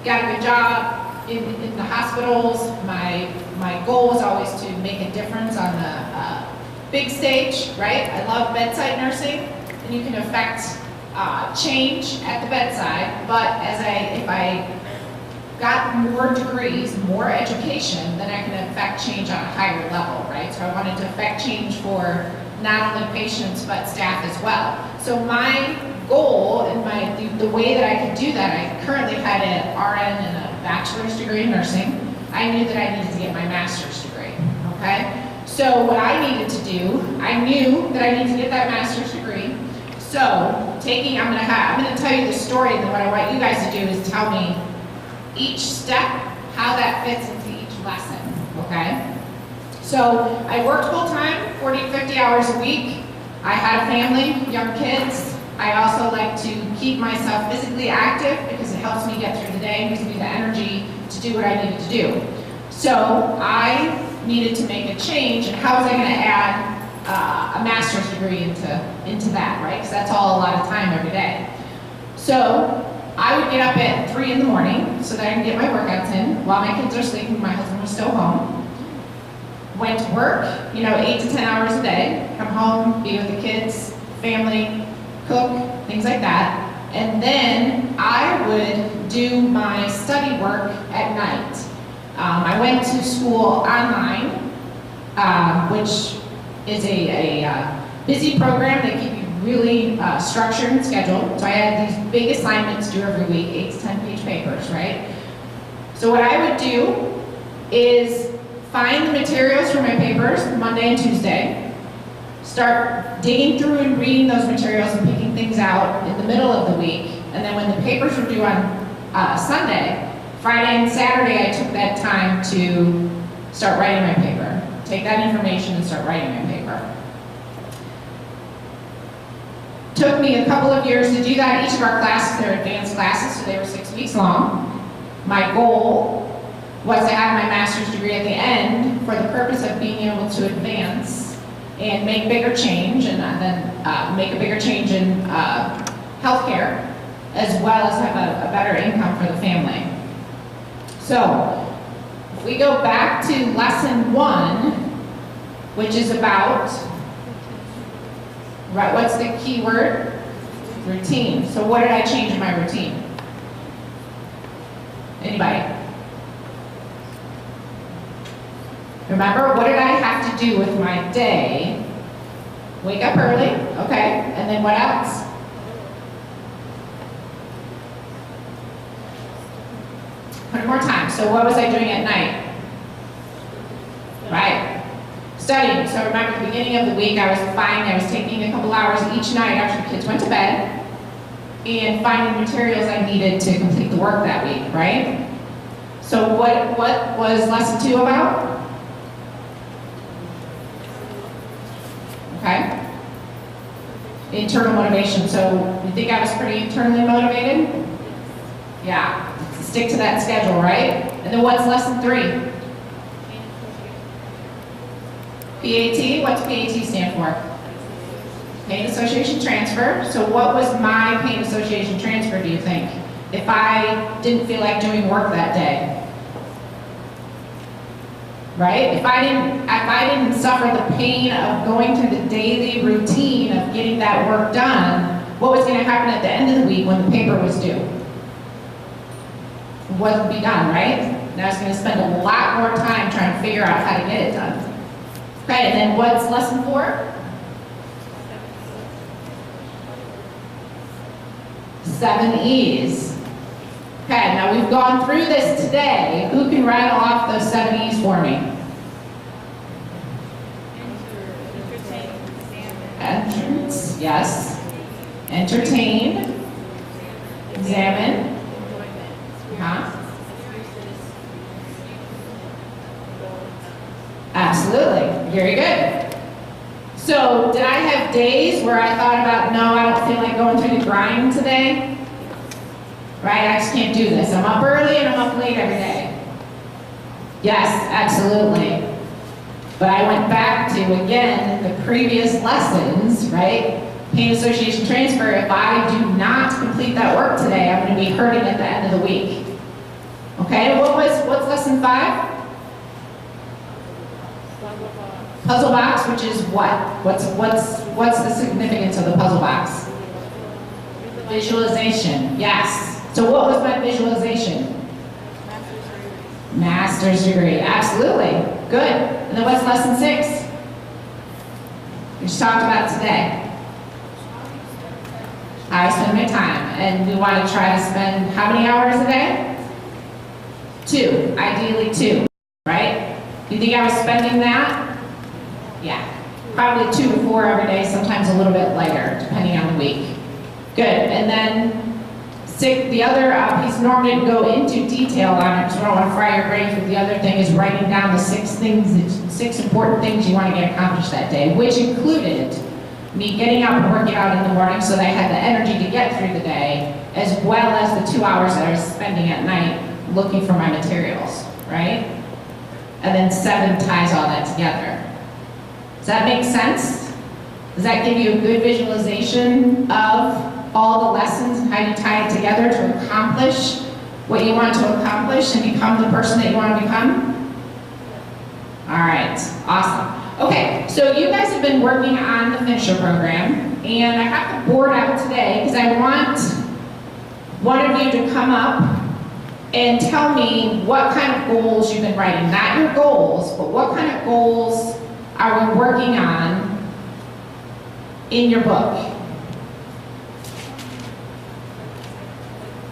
got a good job in the hospitals. My goal was always to make a difference on the big stage, right? I love bedside nursing, and you can affect change at the bedside, but if I got more degrees, more education, then I can affect change on a higher level, right? So I wanted to affect change for not only patients, but staff as well. So my goal and the way that I could do that, I currently had an RN and a bachelor's degree in nursing. I knew that I needed to get my master's degree, okay? So what I needed to do, I knew that I needed to get that master's degree. So I'm going to tell you the story, and then what I want you guys to do is tell me each step, how that fits into each lesson, okay? So I worked full-time, 40 to 50 hours a week. I had a family, young kids. I also like to keep myself physically active because it helps me get through the day and gives me the energy to do what I needed to do. So I needed to make a change, and how was I going to add a master's degree into that, right? Because that's all a lot of time every day. So I would get up at 3 in the morning so that I can get my workouts in while my kids are sleeping. My husband was still home. Went to work, 8 to 10 hours a day. Come home, be with the kids, family, cook, things like that. And then I would do my study work at night. I went to school online, which is a busy program. They keep you really structured and scheduled. So I had these big assignments due every week, 8 to 10 page papers, right? So what I would do is find the materials for my papers Monday and Tuesday, start digging through and reading those materials and picking things out in the middle of the week, and then when the papers were due on Sunday, Friday and Saturday I took that time to start writing my paper. Take that information and start writing my paper. Took me a couple of years to do that. Each of our classes, they're advanced classes, so they were 6 weeks long. My goal was to have my master's degree at the end for the purpose of being able to advance and make bigger change, and then make a bigger change in healthcare, as well as have a better income for the family. So, if we go back to lesson 1, which is about, right, what's the key word? Routine. So what did I change in my routine? Anybody? Remember, what did I have to do with my day? Wake up early, okay, and then what else? One more time. So what was I doing at night? Right. Studying. So remember, at the beginning of the week, I was taking a couple hours each night after the kids went to bed and finding materials I needed to complete the work that week, right? So what was lesson 2 about? Okay. Internal motivation. So you think I was pretty internally motivated? Yeah. Stick to that schedule, right? And then what's lesson 3? PAT. What's PAT stand for? Pain Association Transfer. So what was my Pain Association Transfer, do you think? If I didn't feel like doing work that day? Right? If I didn't suffer the pain of going through the daily routine of getting that work done, what was going to happen at the end of the week when the paper was due? It wouldn't be done, right? And I was going to spend a lot more time trying to figure out how to get it done. Okay, and then what's lesson 4? 7 E's. Okay, now we've gone through this today. Who can rattle off those 7 E's for me? Entrance, yes. Entertain. Examine. Absolutely, very good. So, did I have days where I thought about, no, I don't feel like going through the grind today? Right, I just can't do this. I'm up early and I'm up late every day. Yes, absolutely. But I went back to, again, the previous lessons, right? Pain Association Transfer, if I do not complete that work today, I'm going to be hurting at the end of the week. Okay, what's lesson 5? Puzzle box, which is what? What's the significance of the puzzle box? Visualization, yes. So what was my visualization? Master's degree, absolutely. Good. And then what's lesson 6? We just talked about today. How I spend my time. And we want to try to spend how many hours a day? 2, ideally 2, right? Do you think I was spending that? Yeah. Probably 2 to 4 every day, sometimes a little bit lighter, depending on the week. Good. And then The other piece, Norm didn't go into detail on it, because I don't want to fry your brains, but the other thing is writing down the 6 important things you want to get accomplished that day, which included me getting up and working out in the morning so that I had the energy to get through the day, as well as the 2 hours that I was spending at night looking for my materials, right? And then 7 ties all that together. Does that make sense? Does that give you a good visualization of all the lessons and how you tie it together to accomplish what you want to accomplish and become the person that you want to become? All right, awesome. Okay, so you guys have been working on the finisher program, and I have the board out today because I want one of you to come up and tell me what kind of goals you've been writing. Not your goals, but what kind of goals are we working on in your book?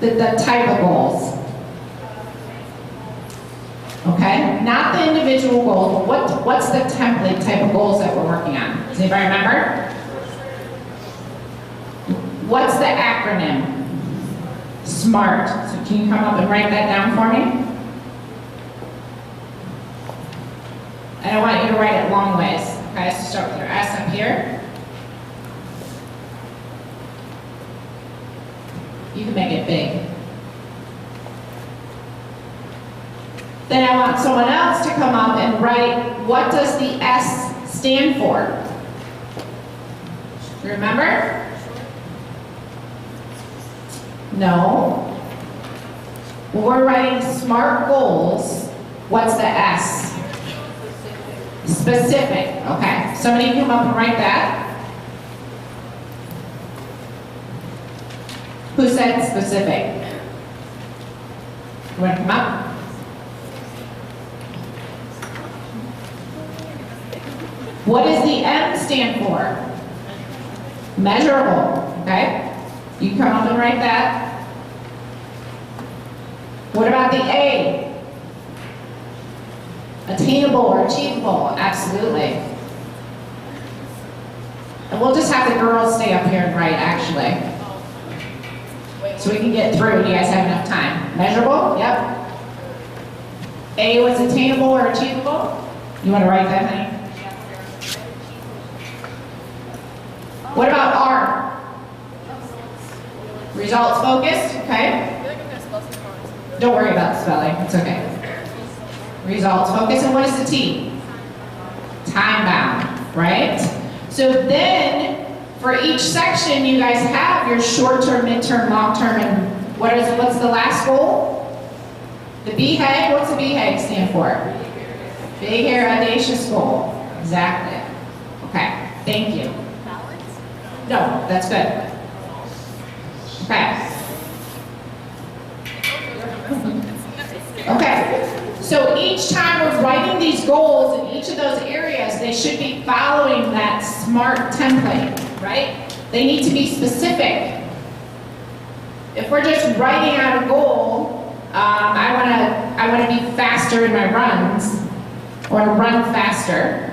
The type of goals. Okay, not the individual goals, but what's the template type of goals that we're working on? Does anybody remember? What's the acronym? SMART. So can you come up and write that down for me? And I want you to write it long ways. Okay, so start with your S up here. You can make it big. Then I want someone else to come up and write, what does the S stand for? Remember? No. When we're writing SMART goals, what's the S? Specific. Okay. Somebody come up and write that. Who said specific? You want to come up? What does the M stand for? Measurable, okay? You can come up and write that. What about the A? Attainable or achievable? Absolutely. And we'll just have the girls stay up here and write, actually. So we can get through. Do you guys have enough time? Measurable? Yep. A was attainable or achievable? You want to write that, honey? What about R? Results focused, okay? Don't worry about the spelling, it's okay. Results focused, and what is the T? Time bound, right? So then, for each section, you guys have your short-term, mid-term, long-term, and what's the last goal? The BHAG, what's the BHAG stand for? Big, hairy, audacious goal. Exactly. Okay, thank you. No, that's good. Okay. Okay. So each time we're writing these goals in each of those areas, they should be following that SMART template, right? They need to be specific. If we're just writing out a goal, I want to be faster in my runs, or to run faster.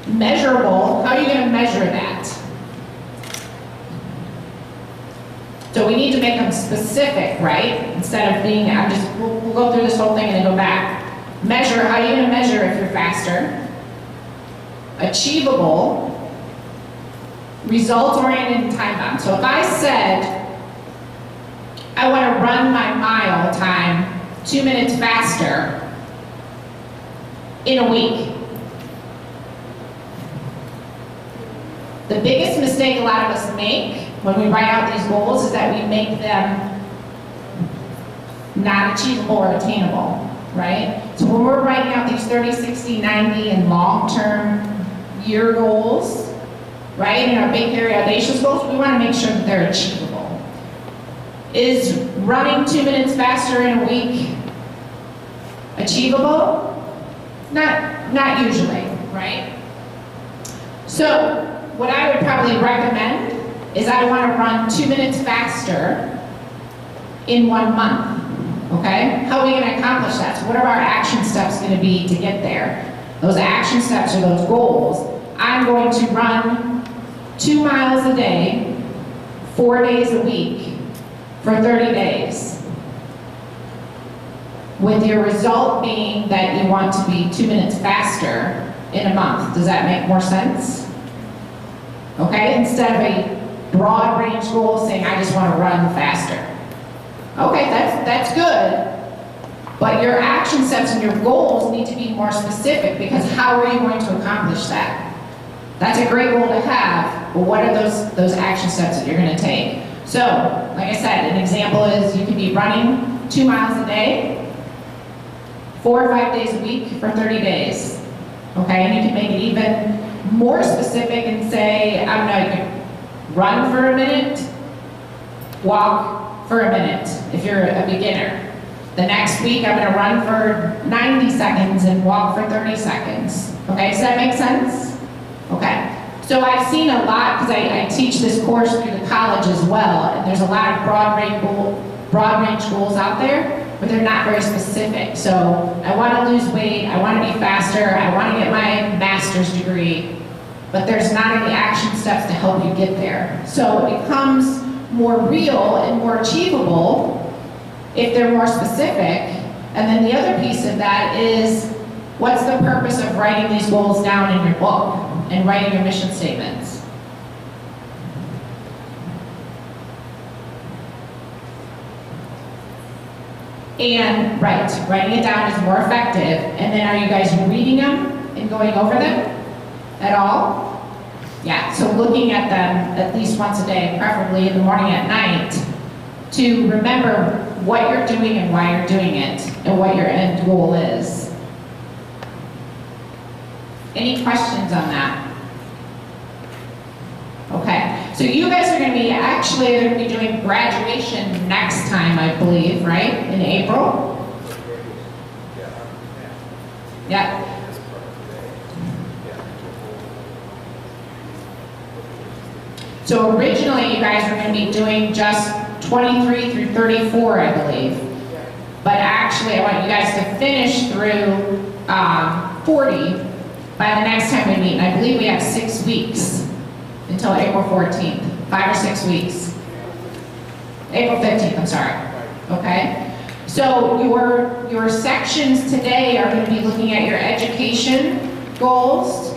Measurable, how are you going to measure that? So we need to make them specific, right? Instead of being, we'll go through this whole thing and then go back. Measure, how are you going to measure if you're faster? Achievable, result-oriented, and time-bound. So if I said, I want to run my mile time 2 minutes faster in a week. The biggest mistake a lot of us make when we write out these goals is that we make them not achievable or attainable, right? So when we're writing out these 30, 60, 90, and long-term year goals, right, and our big, hairy, audacious goals, we want to make sure that they're achievable. Is running 2 minutes faster in a week achievable? Not usually, right? So what I would probably recommend is I want to run 2 minutes faster in 1 month, okay? How are we going to accomplish that? So what are our action steps going to be to get there? Those action steps are those goals. I'm going to run 2 miles a day, 4 days a week for 30 days. With your result being that you want to be 2 minutes faster in a month. Does that make more sense? Okay, instead of a broad range goal saying, I just want to run faster. Okay, that's good. But your action steps and your goals need to be more specific, because how are you going to accomplish that? That's a great goal to have, but what are those action steps that you're going to take? So, like I said, an example is you could be running 2 miles a day, 4 or 5 days a week for 30 days. Okay, and you can make it even more specific and say, I don't know, you can run for a minute, walk for a minute if you're a beginner. The next week, I'm going to run for 90 seconds and walk for 30 seconds. Okay, does that make sense? Okay. So I've seen a lot, because I teach this course through the college as well, and there's a lot of broad range goals out there, but they're not very specific. So I want to lose weight, I want to be faster, I want to get my master's degree, but there's not any action steps to help you get there. So it becomes more real and more achievable if they're more specific. And then the other piece of that is, what's the purpose of writing these goals down in your book and writing your mission statements? And writing it down is more effective. And then are you guys reading them and going over them at all? Yeah, so looking at them at least once a day, preferably in the morning and at night, to remember what you're doing and why you're doing it, and what your end goal is. Any questions on that? Okay, so you guys are going to be, actually, they're going to be doing graduation next time, I believe, right? In April? Yeah. So originally, you guys were going to be doing just 23 through 34, I believe. But actually, I want you guys to finish through 40 by the next time we meet. And I believe we have 6 weeks until April 14th. 5 or 6 weeks. April 15th, I'm sorry. Okay? So your sections today are going to be looking at your education goals.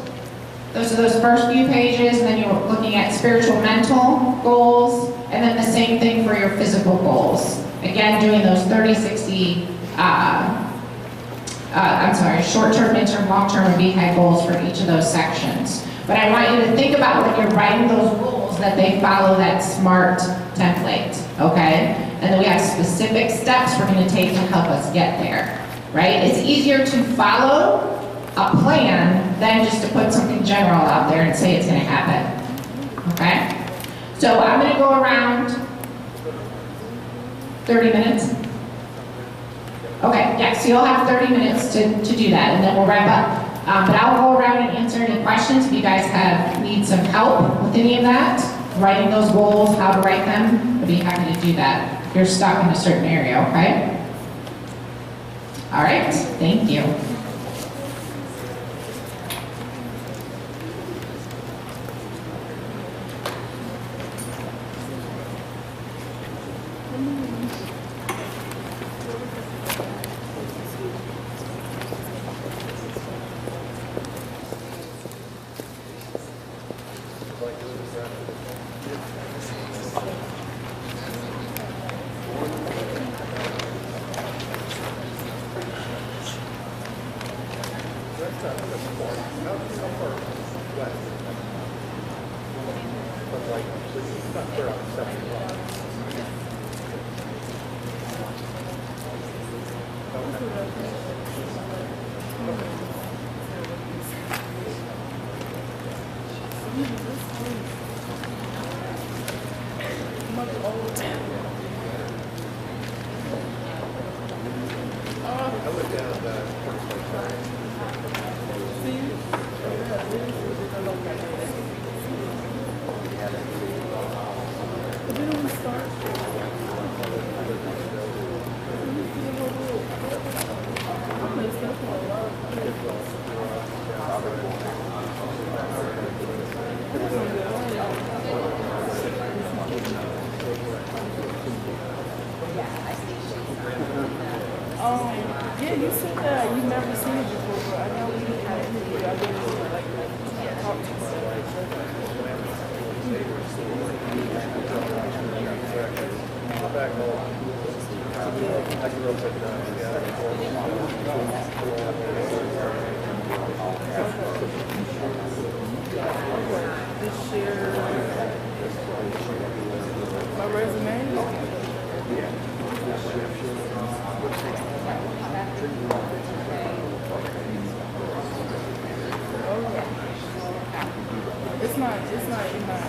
Those are those first few pages, and then you're looking at spiritual mental goals, and then the same thing for your physical goals. Again, doing those 30, 60, short-term, midterm, long-term, and BHAG goals for each of those sections. But I want you to think about when you're writing those goals that they follow that SMART template, okay? And then we have specific steps we're going to take to help us get there, right? It's easier to follow a plan than just to put something general out there and say it's going to happen, okay? So I'm going to go around 30 minutes. Okay, yeah, so you'll have 30 minutes to do that, and then we'll wrap up. But I'll go around and answer any questions if you guys need some help with any of that, writing those goals, how to write them. I'd be happy to do that if you're stuck in a certain area, okay? All right, thank you. Thank you. you said that you've never seen it before, but I know we had an interview. I didn't like talk to you. Back home. I grew up Just share my resume. It's not in my.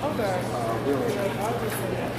Okay. I'll just say that.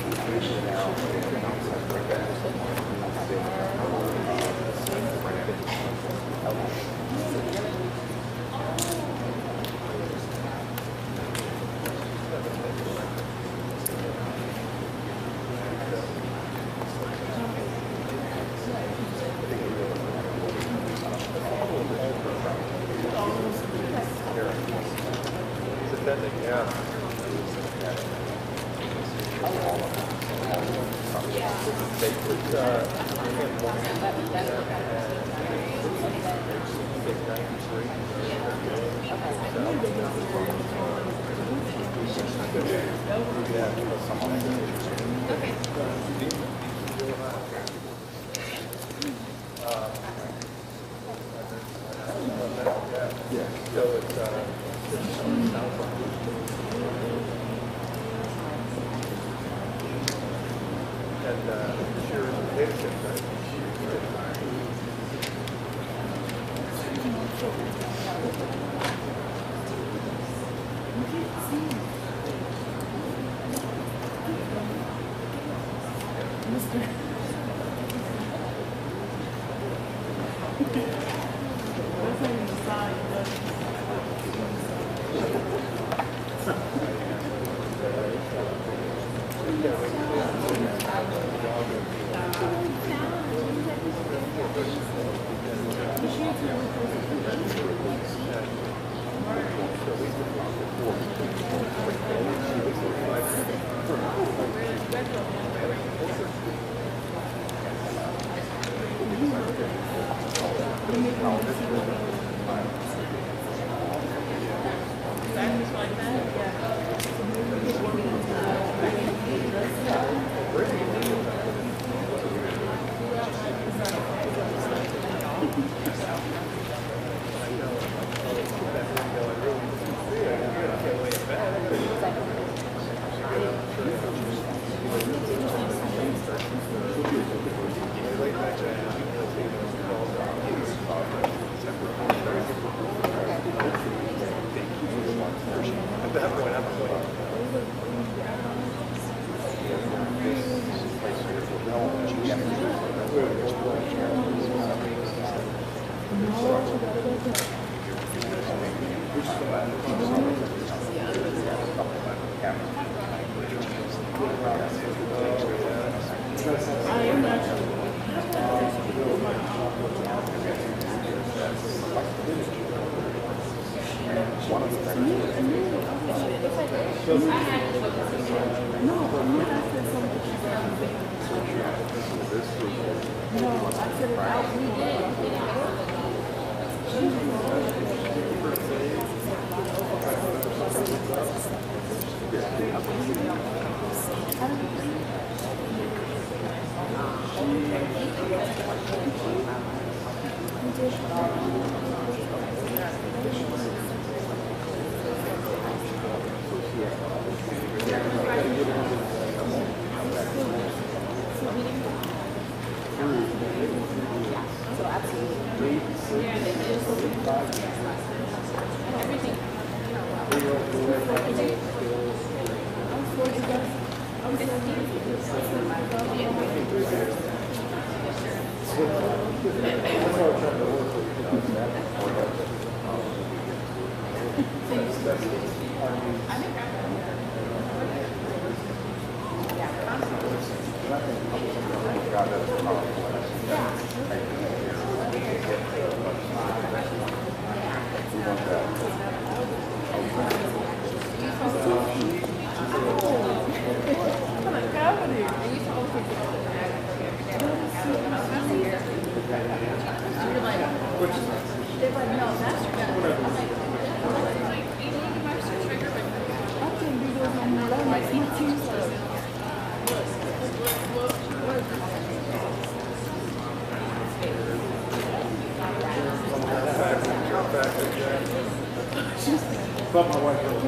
But my wife goes,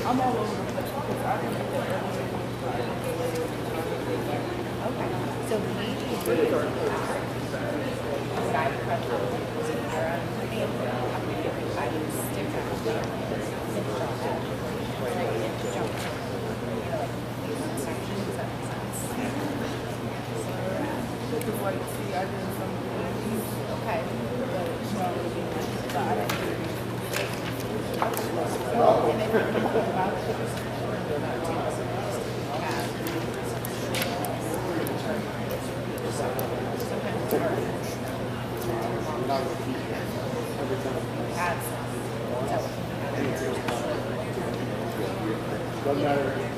I'm all over the place because I didn't get that okay. So doesn't matter.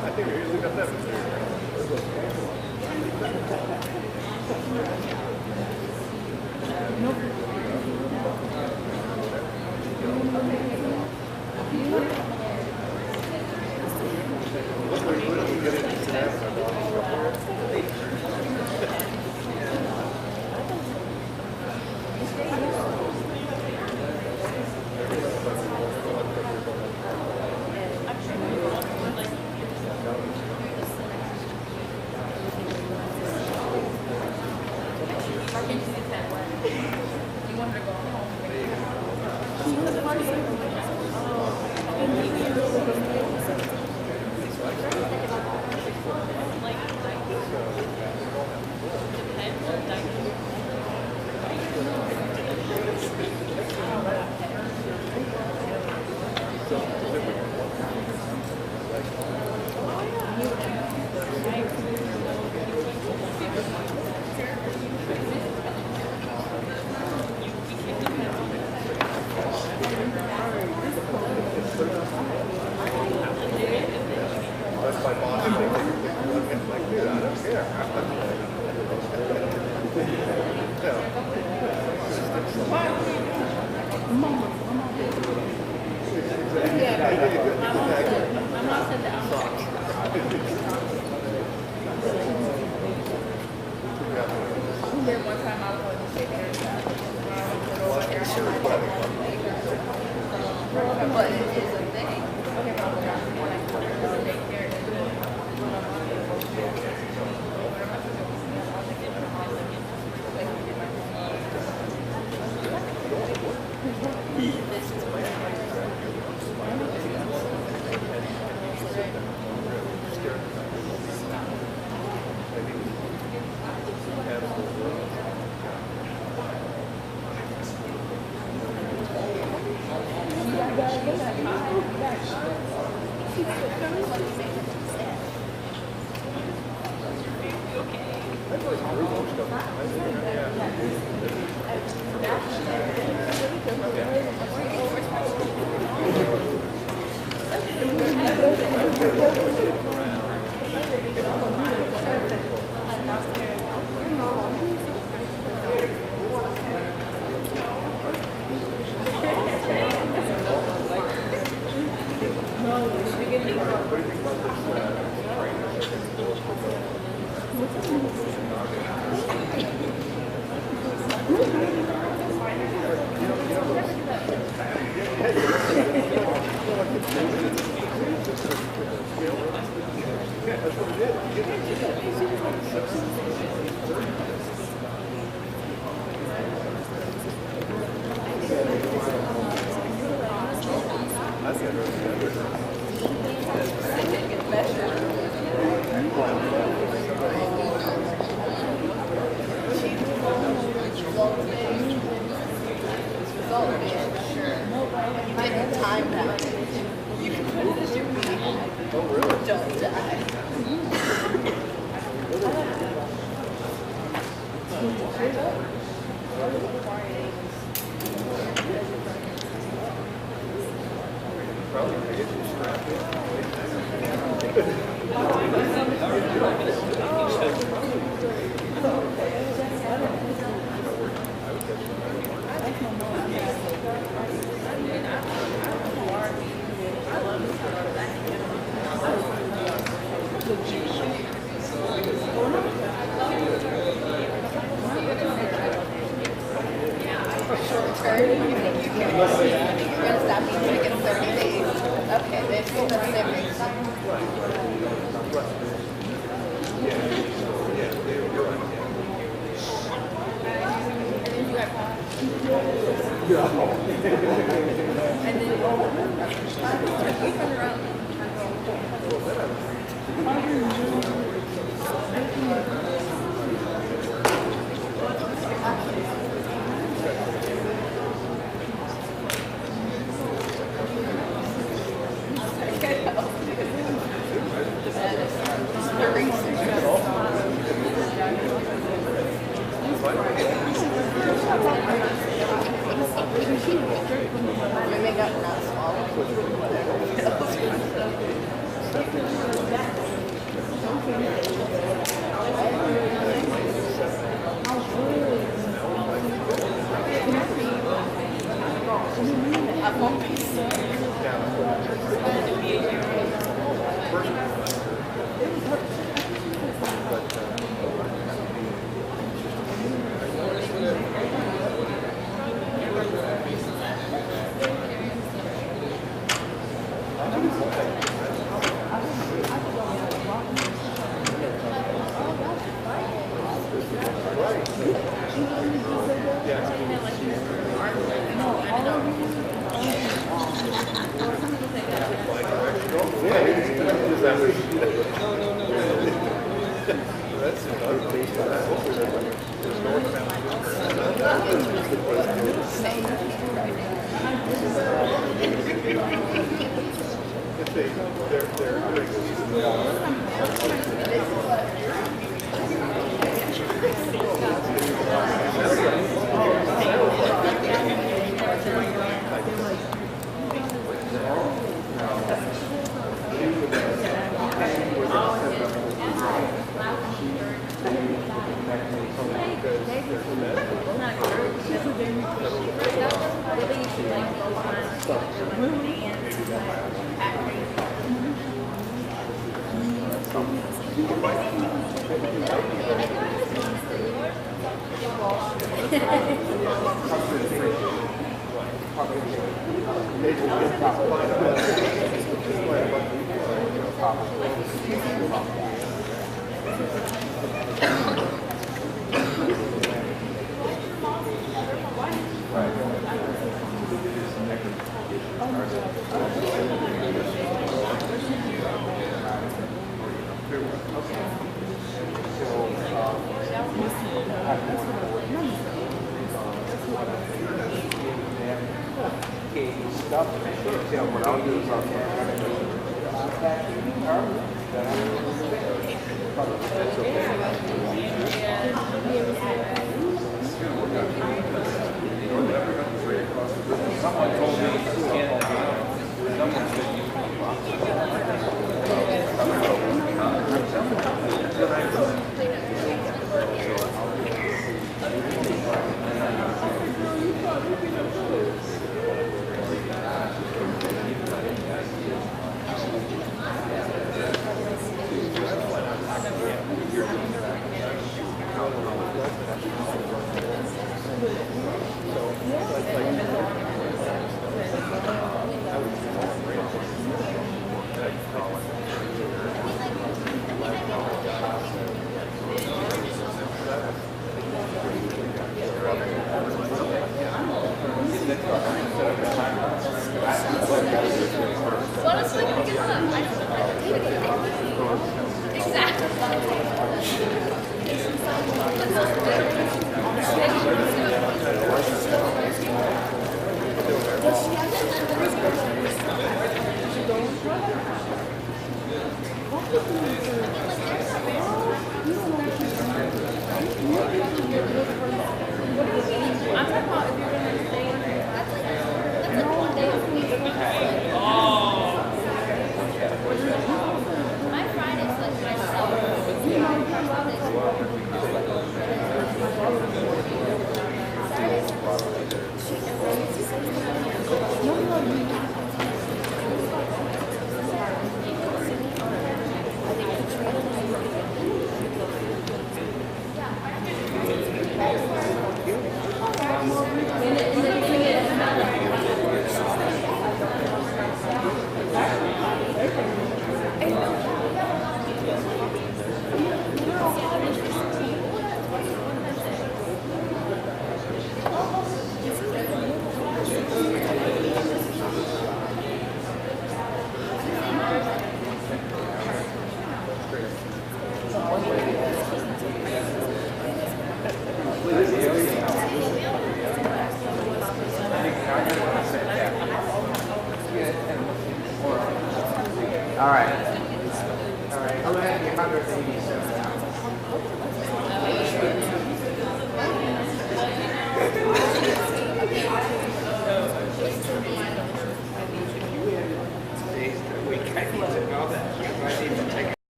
I think we usually got Maybe I got not swallowed.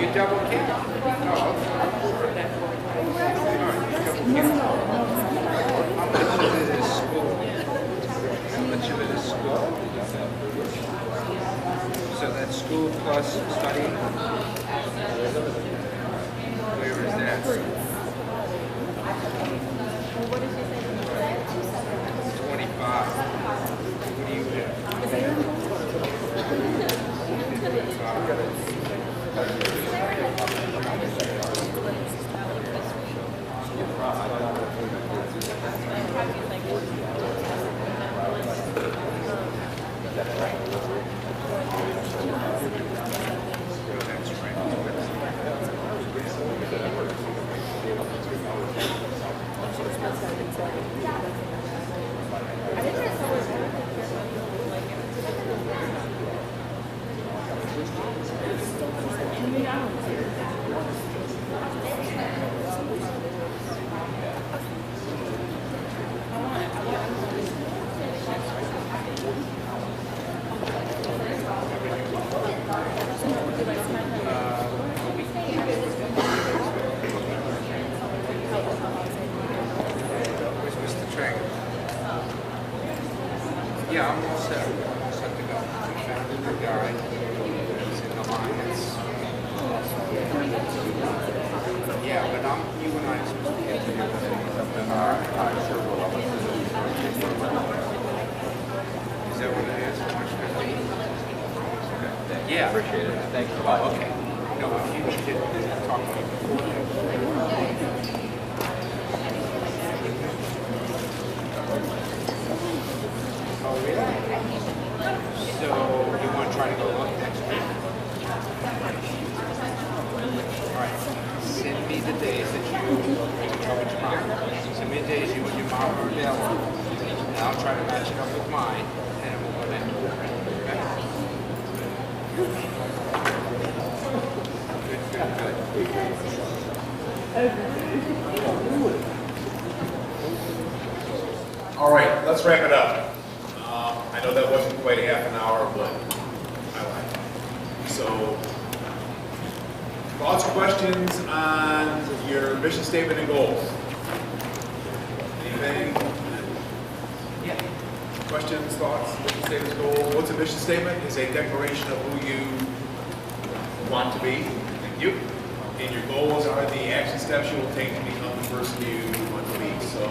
you double count. Oh, okay. How much of it is school? How much of it is school? So that's school plus study? Where is that? 25. What do you have? Yeah, I'm all set. I'm set to go. I found a new guy. He's in Alliance. Yeah, but you and I are supposed to get together. Is that what it is? How much 50? Yeah. Appreciate it. Thanks a lot. Okay. No, if you could talk to me before. Oh, really? So, you want to try to go look next week? Alright. Send me the days that you tell me tomorrow. Send me the days you and your mom are available. And I'll try to match it up with mine, and then we'll go there. All right, let's wrap it up. I know that wasn't quite a half an hour, but I like it. So, thoughts or questions on your mission statement and goals? Anything? Yeah. Questions, thoughts, mission statement, goals? What's a mission statement? It's a declaration of who you want to be. Thank you. And your goals are the action steps you will take to become the person you want to be. So,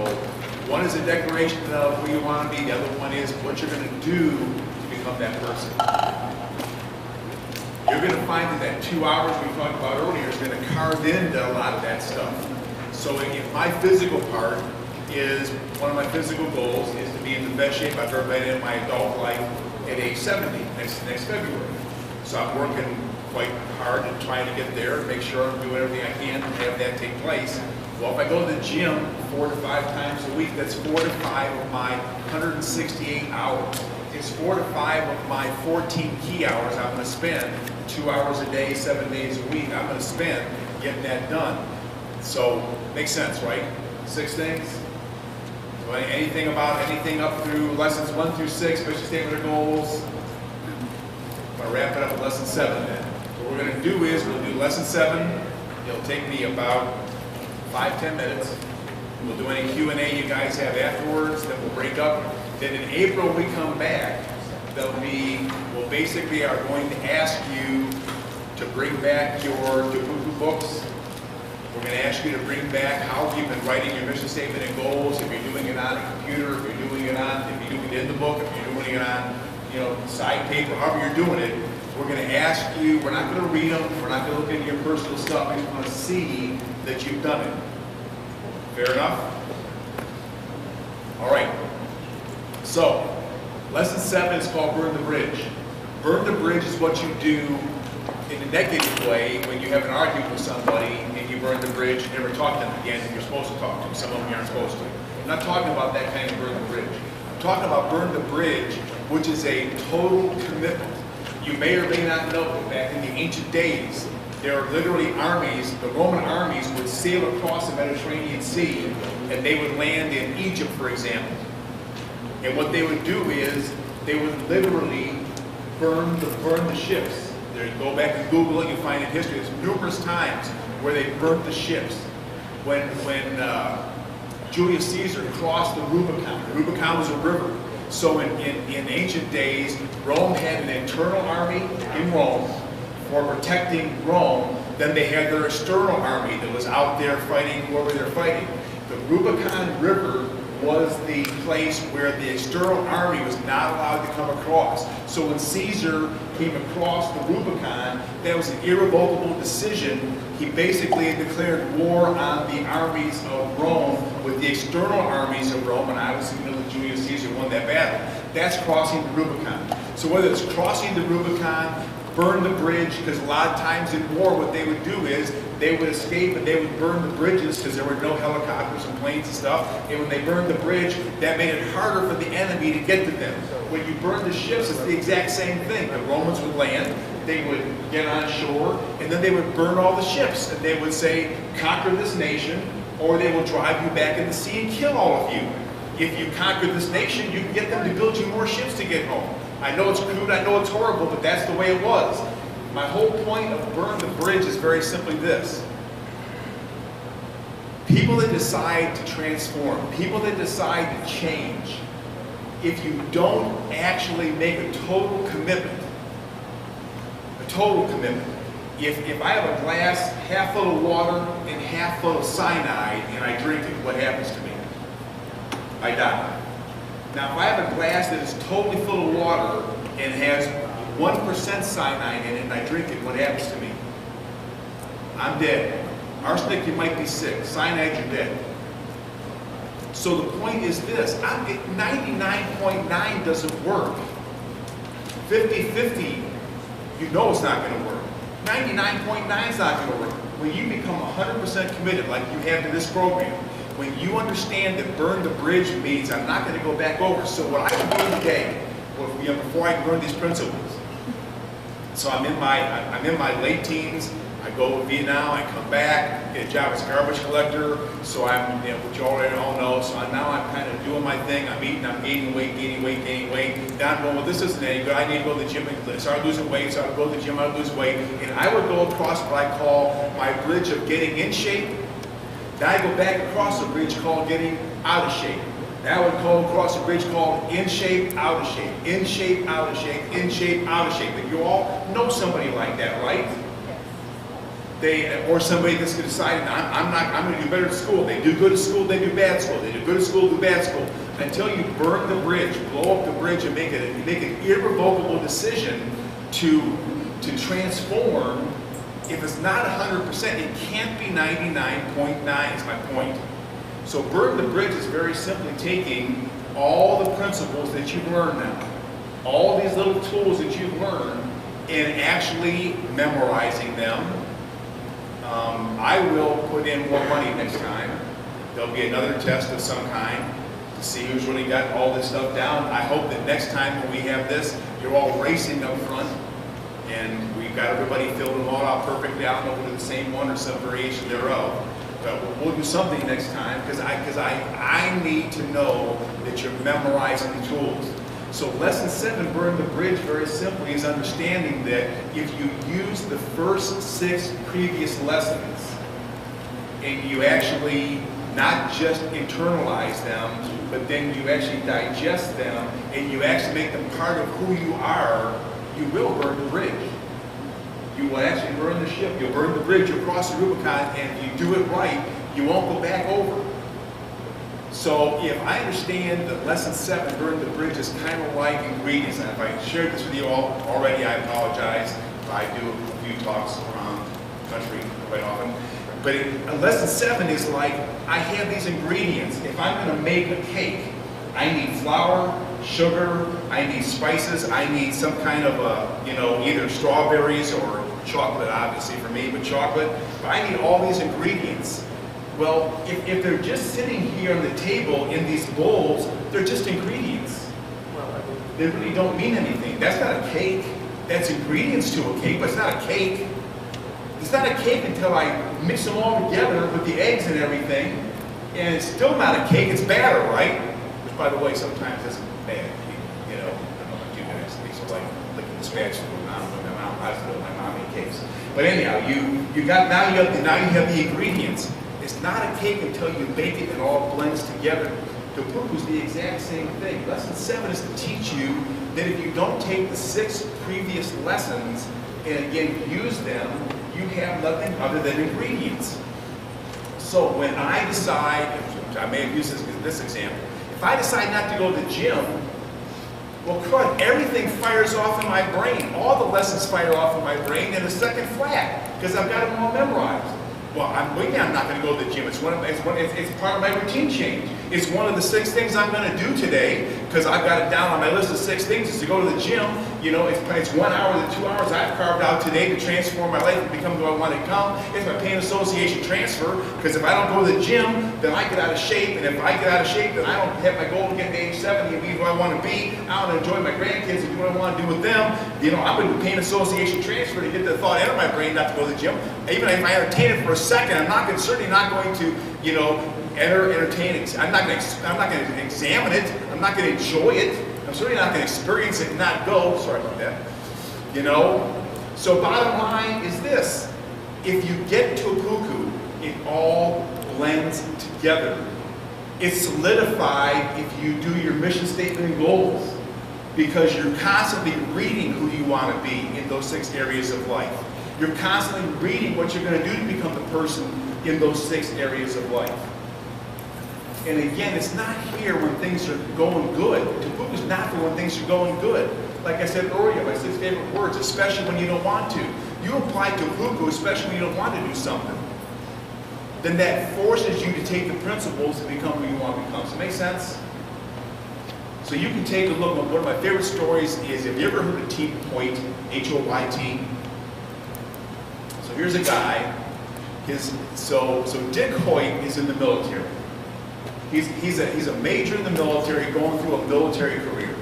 one is a declaration of who you want to be. The other one is what you're going to do to become that person. You're going to find that 2 hours we talked about earlier is going to carve into a lot of that stuff. So if my physical part is, one of my physical goals is to be in the best shape I've ever been in my adult life at age 70, next February. So I'm working quite hard and trying to get there and make sure I'm doing everything I can to have that take place. Well, if I go to the gym 4 to 5 times a week, that's 4 to 5 of my 168 hours. It's 4 to 5 of my 14 key hours I'm going to spend, 2 hours a day, 7 days a week, I'm going to spend getting that done. So, makes sense, right? 6 things? So anything up through lessons 1 through 6, mission statement of goals? I'm going to wrap it up with lesson 7 then. What we're going to do is, we'll do lesson 7. It'll take me about 5-10 minutes. We'll do any Q&A you guys have afterwards, then we'll break up. Then in April we come back, we'll basically are going to ask you to bring back your TOPUCU books. We're going to ask you to bring back how you've been writing your mission statement and goals, if you're doing it on a computer, if you're doing it in the book, if you're doing it on, side paper, however you're doing it. We're going to ask you, we're not going to read them, we're not going to look into your personal stuff, we just want to see that you've done it. Fair enough? All right. So, lesson 7 is called Burn the Bridge. Burn the bridge is what you do in a negative way when you have an argument with somebody and you burn the bridge, you never talk to them again, and you're supposed to talk to them. Some of them you aren't supposed to. I'm not talking about that kind of burn the bridge. I'm talking about burn the bridge, which is a total commitment. You may or may not know that back in the ancient days, there are literally armies, the Roman armies would sail across the Mediterranean Sea and they would land in Egypt, for example. And what they would do is they would literally burn the ships. Go back and Google it, you'll find in history, there's numerous times where they burnt the ships. When Julius Caesar crossed the Rubicon was a river. So in ancient days, Rome had an internal army in Rome for protecting Rome. Then they had their external army that was out there fighting whoever they're fighting. The Rubicon River was the place where the external army was not allowed to come across. So when Caesar came across the Rubicon, that was an irrevocable decision. He basically declared war on the armies of Rome with the external armies of Rome, and obviously Julius Caesar won that battle. That's crossing the Rubicon. So whether it's crossing the Rubicon, burn the bridge, because a lot of times in war what they would do is they would escape and they would burn the bridges because there were no helicopters and planes and stuff. And when they burned the bridge, that made it harder for the enemy to get to them. When you burn the ships, it's the exact same thing. The Romans would land, they would get on shore, and then they would burn all the ships. And they would say, conquer this nation, or they will drive you back in the sea and kill all of you. If you conquer this nation, you can get them to build you more ships to get home. I know it's crude, I know it's horrible, but that's the way it was. My whole point of burn the bridge is very simply this. People that decide to transform, people that decide to change, if you don't actually make a total commitment, if I have a glass half full of water and half full of cyanide and I drink it, what happens to me? I die. Now, if I have a glass that is totally full of water and has 1% cyanide in it and I drink it, what happens to me? I'm dead. Arsenic, you might be sick. Cyanide, you're dead. So the point is this, 99.9 doesn't work. 50-50, you know it's not going to work. 99.9 is not going to work. When you become 100% committed, like you have to this program, when you understand that burn the bridge means I'm not going to go back over. So what I'm doing today, before I learn these principles, so I'm in my late teens. I go to Vietnam, I come back, get a job as a garbage collector. So I'm, which you already all know. So now I'm kind of doing my thing. I'm eating, I'm gaining weight. Then I'm going, well, this isn't any good. I need to go to the gym and start losing weight. So I go to the gym, I lose weight, and I would go across what I call my bridge of getting in shape. Then I go back across a bridge called getting out of shape. Now I would go across a bridge called in shape, out of shape, in shape, out of shape, in shape, out of shape. And you all know somebody like that, right? Or somebody that's decided, I'm going to do better at school. They do good at school, they do bad at school. They do good at school, do bad at school. Until you burn the bridge, blow up the bridge, and make an irrevocable decision to transform. If it's not 100%, it can't be 99.9 is my point. So burn the bridge is very simply taking all the principles that you've learned now, all these little tools that you've learned, and actually memorizing them. I will put in more money next time. There'll be another test of some kind to see who's really got all this stuff down. I hope that next time when we have this, you're all racing up front, and we've got everybody filled them all out perfectly. I don't know if we'll do the same one or some variation thereof, but we'll do something next time because I need to know that you're memorizing the tools. So lesson 7, burn the bridge, very simply is understanding that if you use the first 6 previous lessons and you actually not just internalize them, but then you actually digest them and you actually make them part of who you are, you will burn the bridge. You will actually burn the ship. You'll burn the bridge. You'll cross the Rubicon, and if you do it right, you won't go back over. So if I understand that lesson 7, burn the bridge, is kind of like ingredients, and if I shared this with you all already, I apologize. I do a few talks around the country quite often. But lesson 7 is like, I have these ingredients. If I'm going to make a cake, I need flour, sugar, I need spices, I need some kind of either strawberries or chocolate, obviously for me, but chocolate. But I need all these ingredients. Well, if they're just sitting here on the table in these bowls, they're just ingredients. They really don't mean anything. That's not a cake. That's ingredients to a cake, but it's not a cake. It's not a cake until I mix them all together with the eggs and everything, and it's still not a cake, it's batter, right? Which, by the way, sometimes isn't bad. I don't know about you guys, these are like licking the spatula. I don't know, I don't know, But anyhow, now you have the ingredients. It's not a cake until you bake it and it all blends together. TOPUCU is the exact same thing. Lesson 7 is to teach you that if you don't take the 6 previous lessons and again use them, you have nothing other than ingredients. So when I decide, I may have used this example, if I decide not to go to the gym, well, crud, everything fires off in my brain. All the lessons fire off in my brain in a second flat because I've got them all memorized. Well, I'm not going to go to the gym. It's part of my routine change. It's one of the 6 things I'm going to do today because I've got it down on my list of 6 things is to go to the gym. You know, it's 1 hour to 2 hours I've carved out today to transform my life and become who I want to become. It's my pain association transfer because if I don't go to the gym, then I get out of shape. And if I get out of shape, then I don't have my goal to get to age 70 and be who I want to be. I want to enjoy my grandkids and do what I want to do with them. You know, I'm going to do pain association transfer to get the thought out of my brain not to go to the gym. Even if I entertain it for a second, I'm certainly not going to, you know, entertain it. I'm not going to examine it. I'm not going to enjoy it. I'm certainly not going to experience it and not go. Sorry about that. You know? So bottom line is this. If you get TOPUCU, it all blends together. It's solidified if you do your mission statement and goals because you're constantly reading who you want to be in those 6 areas of life. You're constantly reading what you're going to do to become the person in those 6 areas of life. And again, it's not here when things are going good. TOPUCU is not for when things are going good. Like I said earlier, my 6 favorite words, especially when you don't want to. You apply TOPUCU, especially when you don't want to do something. Then that forces you to take the principles to become who you want to become. Does it make sense? So you can take a look. One of my favorite stories is, have you ever heard of Team Hoyt, H-O-Y-T? So here's a guy. So Dick Hoyt is in the military. He's a major in the military, going through a military career.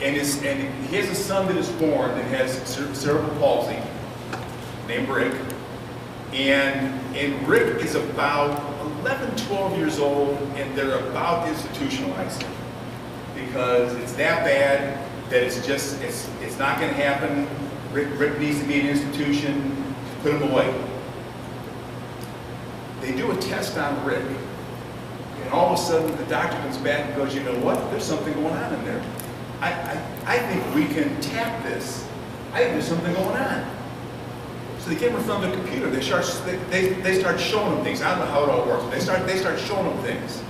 And he has a son that is born that has cerebral palsy, named Rick. And Rick is about 11, 12 years old, and they're about to institutionalize him because it's that bad that it's not going to happen. Rick needs to be in an institution. Put him away. They do a test on Rick, and all of a sudden the doctor comes back and goes, you know what? There's something going on in there. I think we can tap this. I think there's something going on. So they get him in front of the computer. They start showing him things. I don't know how it all works. They start showing him things,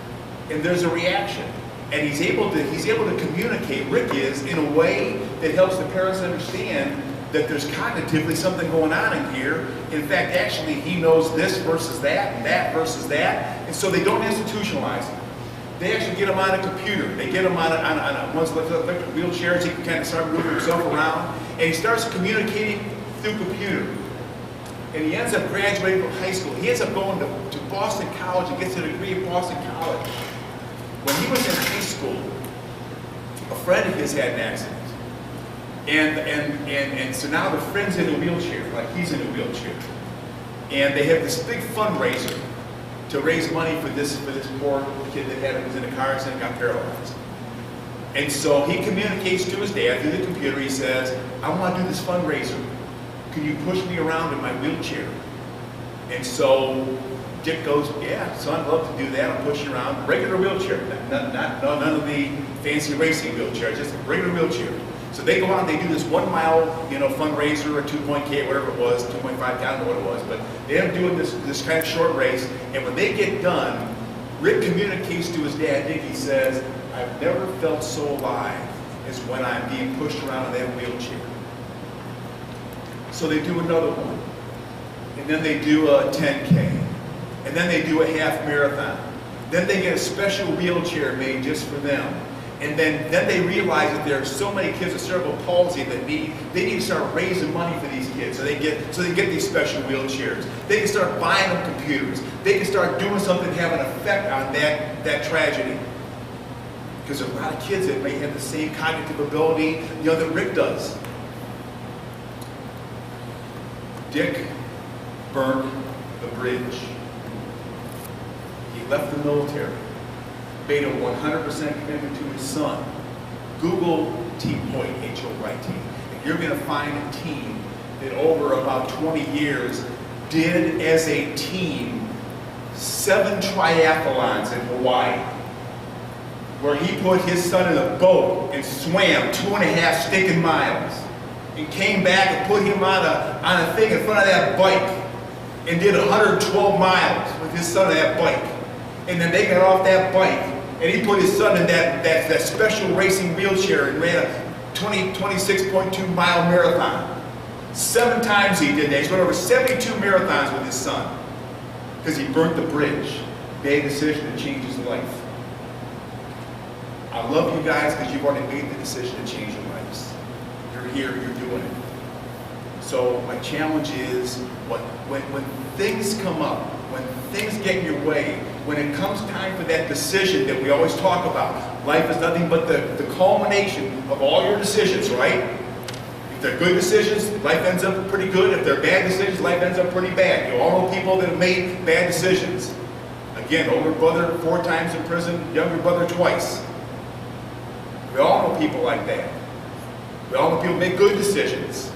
and there's a reaction. And he's able to communicate. Rick is in a way that helps the parents understand that there's cognitively something going on in here. In fact, actually, he knows this versus that, and that versus that. And so they don't institutionalize him. They actually get him on a computer. They get him on one of those electric wheelchairs. He can kind of start moving himself around. And he starts communicating through computer. And he ends up graduating from high school. He ends up going to Boston College and gets a degree at Boston College. When he was in high school, a friend of his had an accident. And so now the friend's in a wheelchair, like he's in a wheelchair. And they have this big fundraiser to raise money for this poor kid that was in a car accident and got paralyzed. And so he communicates to his dad through the computer. He says, I want to do this fundraiser. Can you push me around in my wheelchair? And so Dick goes, yeah, son, I'd love to do that. I'll push you around. Regular wheelchair, none of the fancy racing wheelchairs, just a regular wheelchair. So they go out and they do this 1 mile, fundraiser or 2.K, whatever it was, 2.5, I don't know what it was, but they end up doing this kind of short race. And when they get done, Rick communicates to his dad, Dick, he says, I've never felt so alive as when I'm being pushed around in that wheelchair. So they do another one. And then they do a 10K. And then they do a half marathon. Then they get a special wheelchair made just for them. And then they realize that there are so many kids with cerebral palsy that they need to start raising money for these kids. So they get these special wheelchairs. They can start buying them computers. They can start doing something to have an effect on that tragedy. Because there are a lot of kids that may have the same cognitive ability, that Rick does. Dick burnt the bridge. He left the military. Made a 100% commitment to his son. Google Team Hoyt, H-O-Y-T. And you're going to find a team that over about 20 years did as a team 7 triathlons in Hawaii, where he put his son in a boat and swam 2.5 stinking miles and came back and put him on a thing in front of that bike and did 112 miles with his son on that bike. And then they got off that bike and he put his son in that special racing wheelchair and ran a 26.2 mile marathon. 7 times he did that. He's run over 72 marathons with his son because he burnt the bridge. Made a decision to change his life. I love you guys because you've already made the decision to change your lives. You're here, you're doing it. So my challenge is when things come up, when things get in your way, when it comes time for that decision that we always talk about, life is nothing but the culmination of all your decisions, right? If they're good decisions, life ends up pretty good. If they're bad decisions, life ends up pretty bad. You all know people that have made bad decisions. Again, older brother 4 times in prison, younger brother twice. We all know people like that. We all know people make good decisions.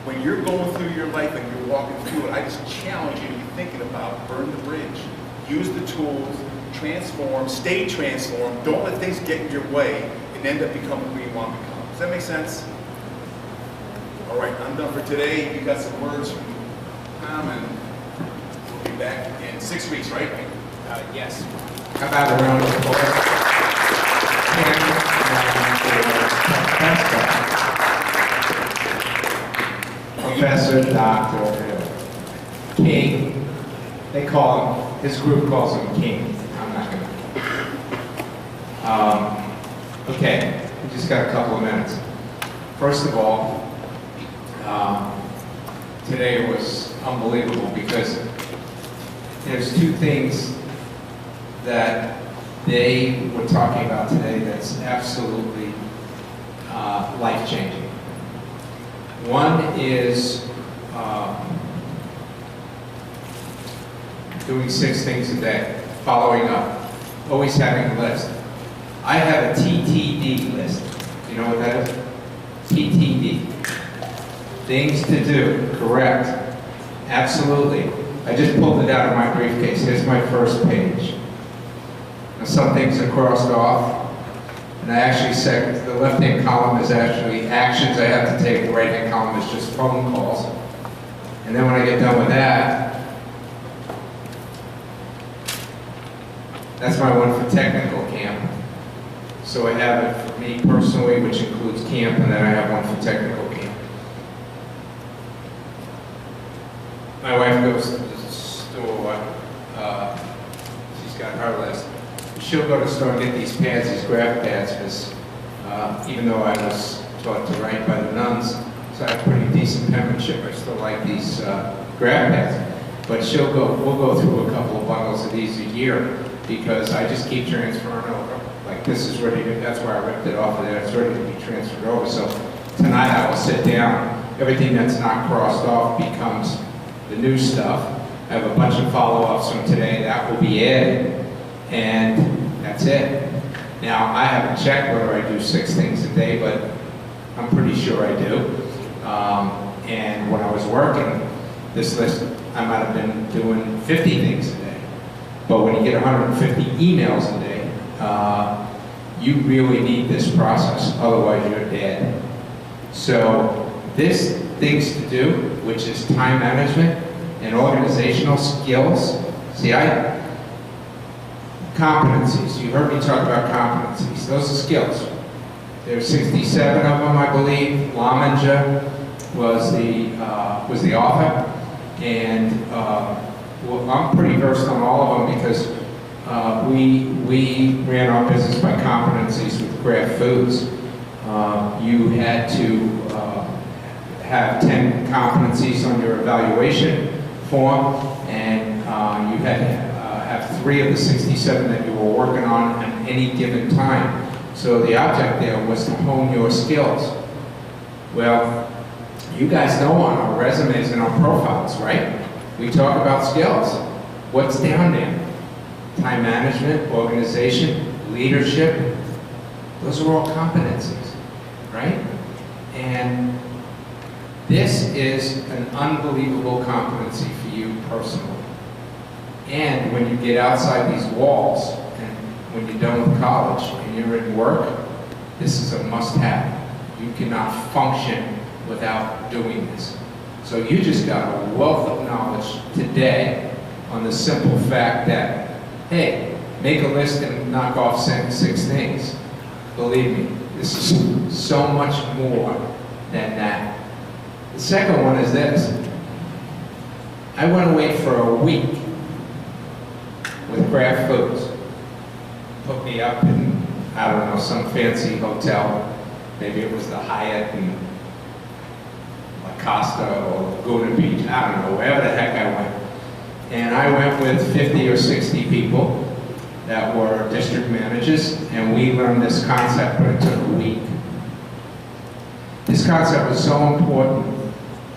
When you're going through your life and you're walking through it, I just challenge you to be thinking about burn the bridge. Use the tools, transform, stay transformed. Don't let things get in your way and end up becoming who you want to become. Does that make sense? All right, I'm done for today. You got some words from Tom, and we'll be back in 6 weeks, right? Yes. How about a round of applause? Professor Dr. King, they call him, his group calls him King. I'm not gonna. Okay, we just got a couple of minutes. First of all, today was unbelievable because there's 2 things that they were talking about today that's absolutely life-changing. One is doing 6 things a day, following up, always having a list. I have a TTD list. You know what that is? TTD. Things to do, correct. Absolutely. I just pulled it out of my briefcase. Here's my first page. Now, some things are crossed off. And I actually said the left-hand column is actually actions I have to take. The right-hand column is just phone calls. And then when I get done with that, that's my one for technical camp. So I have it for me personally, which includes camp, and then I have one for technical camp. My wife goes to the store. She's got her list. She'll go to the store and get these pads, these graph pads, because even though I was taught to write by the nuns, so I have pretty decent penmanship, I still like these graph pads. But we'll go through a couple of bundles of these a year, because I just keep transferring over. Like this is ready to, that's where I ripped it off of there, it's ready to be transferred over. So tonight I will sit down, everything that's not crossed off becomes the new stuff. I have a bunch of follow-ups from today that will be added. And that's it. Now, I haven't checked whether I do 6 things a day, but I'm pretty sure I do. And when I was working this list, I might have been doing 50 things a day. But when you get 150 emails a day, you really need this process, otherwise you're dead. So this things to do, which is time management and organizational skills. See, competencies. You heard me talk about competencies. Those are skills. There's 67 of them, I believe. Laminger was the author, and well, I'm pretty versed on all of them because we ran our business by competencies with Kraft Foods. You had to have 10 competencies on your evaluation form, and you had to have 3 of the 67 that you were working on at any given time. So the object there was to hone your skills. Well, you guys know on our resumes and our profiles, right? We talk about skills. What's down there? Time management, organization, leadership. Those are all competencies, right? And This is an unbelievable competency for you personally. And when you get outside these walls, and when you're done with college and you're in work, this is a must-have. You cannot function without doing this. So you just got a wealth of knowledge today on the simple fact that, hey, make a list and knock off 6 things. Believe me, this is so much more than that. The second one is this. I went away for a week with Kraft Foods. Put me up in, I don't know, some fancy hotel. Maybe it was the Hyatt in La Costa or Laguna Beach. I don't know, wherever the heck I went. And I went with 50 or 60 people that were district managers, and we learned this concept, but it took a week. This concept was so important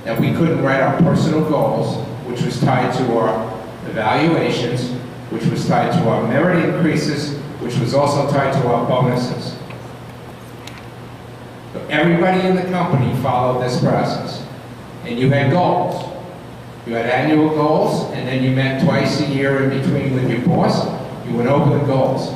that we couldn't write our personal goals, which was tied to our evaluations, which was tied to our merit increases, which was also tied to our bonuses. So everybody in the company followed this process. And you had goals. You had annual goals, and then you met twice a year in between with your boss. You went over the goals.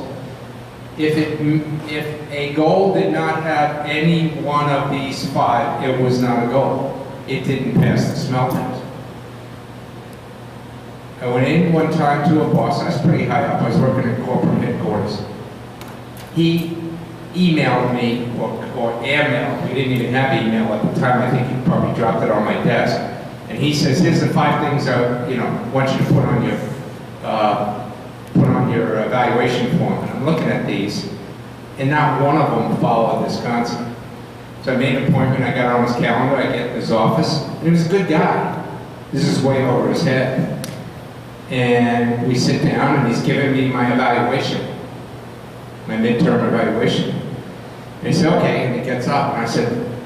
If a goal did not have any one of these 5, it was not a goal. It didn't pass the smell test. I went in one time to a boss. I was pretty high up. I was working at corporate headquarters. He emailed me, or airmailed. We didn't even have email at the time. I think he probably dropped it on my desk. And he says, here's the 5 things I want you to put on your evaluation form. And I'm looking at these, and not one of them followed this concept. So I made an appointment. I got on his calendar. I get in his office, and he was a good guy. This is way over his head. And we sit down, and he's giving me my evaluation, my midterm evaluation. And he said, okay, and he gets up, and I said,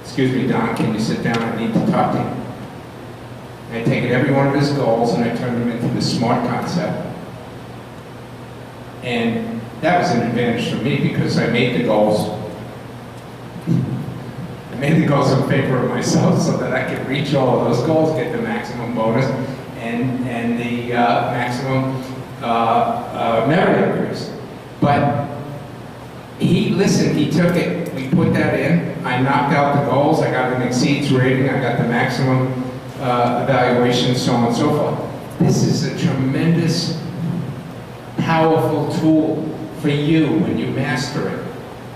excuse me, Don, can you sit down? I need to talk to you. And I take every one of his goals, and I turn them into the SMART concept. And that was an advantage for me because I made the goals. I made the goals in favor of myself so that I could reach all of those goals, get the maximum bonus and the maximum merit increase. But he listened, he took it, we put that in, I knocked out the goals, I got an exceeds rating, I got the maximum evaluation, so on and so forth. This is a tremendous, powerful tool for you when you master it.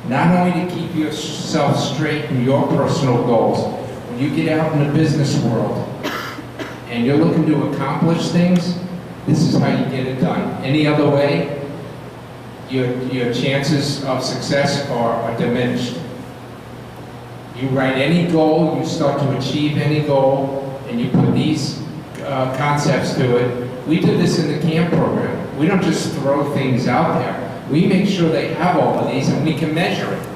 Not only to keep yourself straight in your personal goals, when you get out in the business world and you're looking to accomplish things, this is how you get it done. Any other way, your chances of success are diminished. You write any goal, you start to achieve any goal, and you put these concepts to it. We do this in the camp program. We don't just throw things out there. We make sure they have all of these and we can measure it.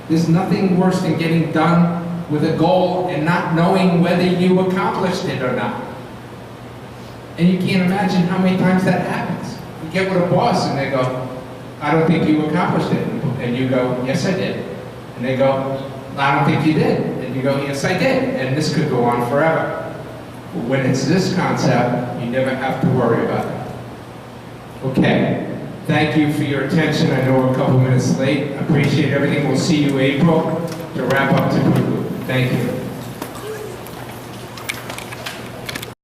There's nothing worse than getting done with a goal and not knowing whether you accomplished it or not. And you can't imagine how many times that happens. You get with a boss and they go, I don't think you accomplished it. And you go, yes I did. And they go, I don't think you did. And you go, yes I did. And this could go on forever. But when it's this concept, you never have to worry about it. Okay. Thank you for your attention. I know we're a couple minutes late. I appreciate everything. We'll see you April to wrap up TOPUCU. Thank you.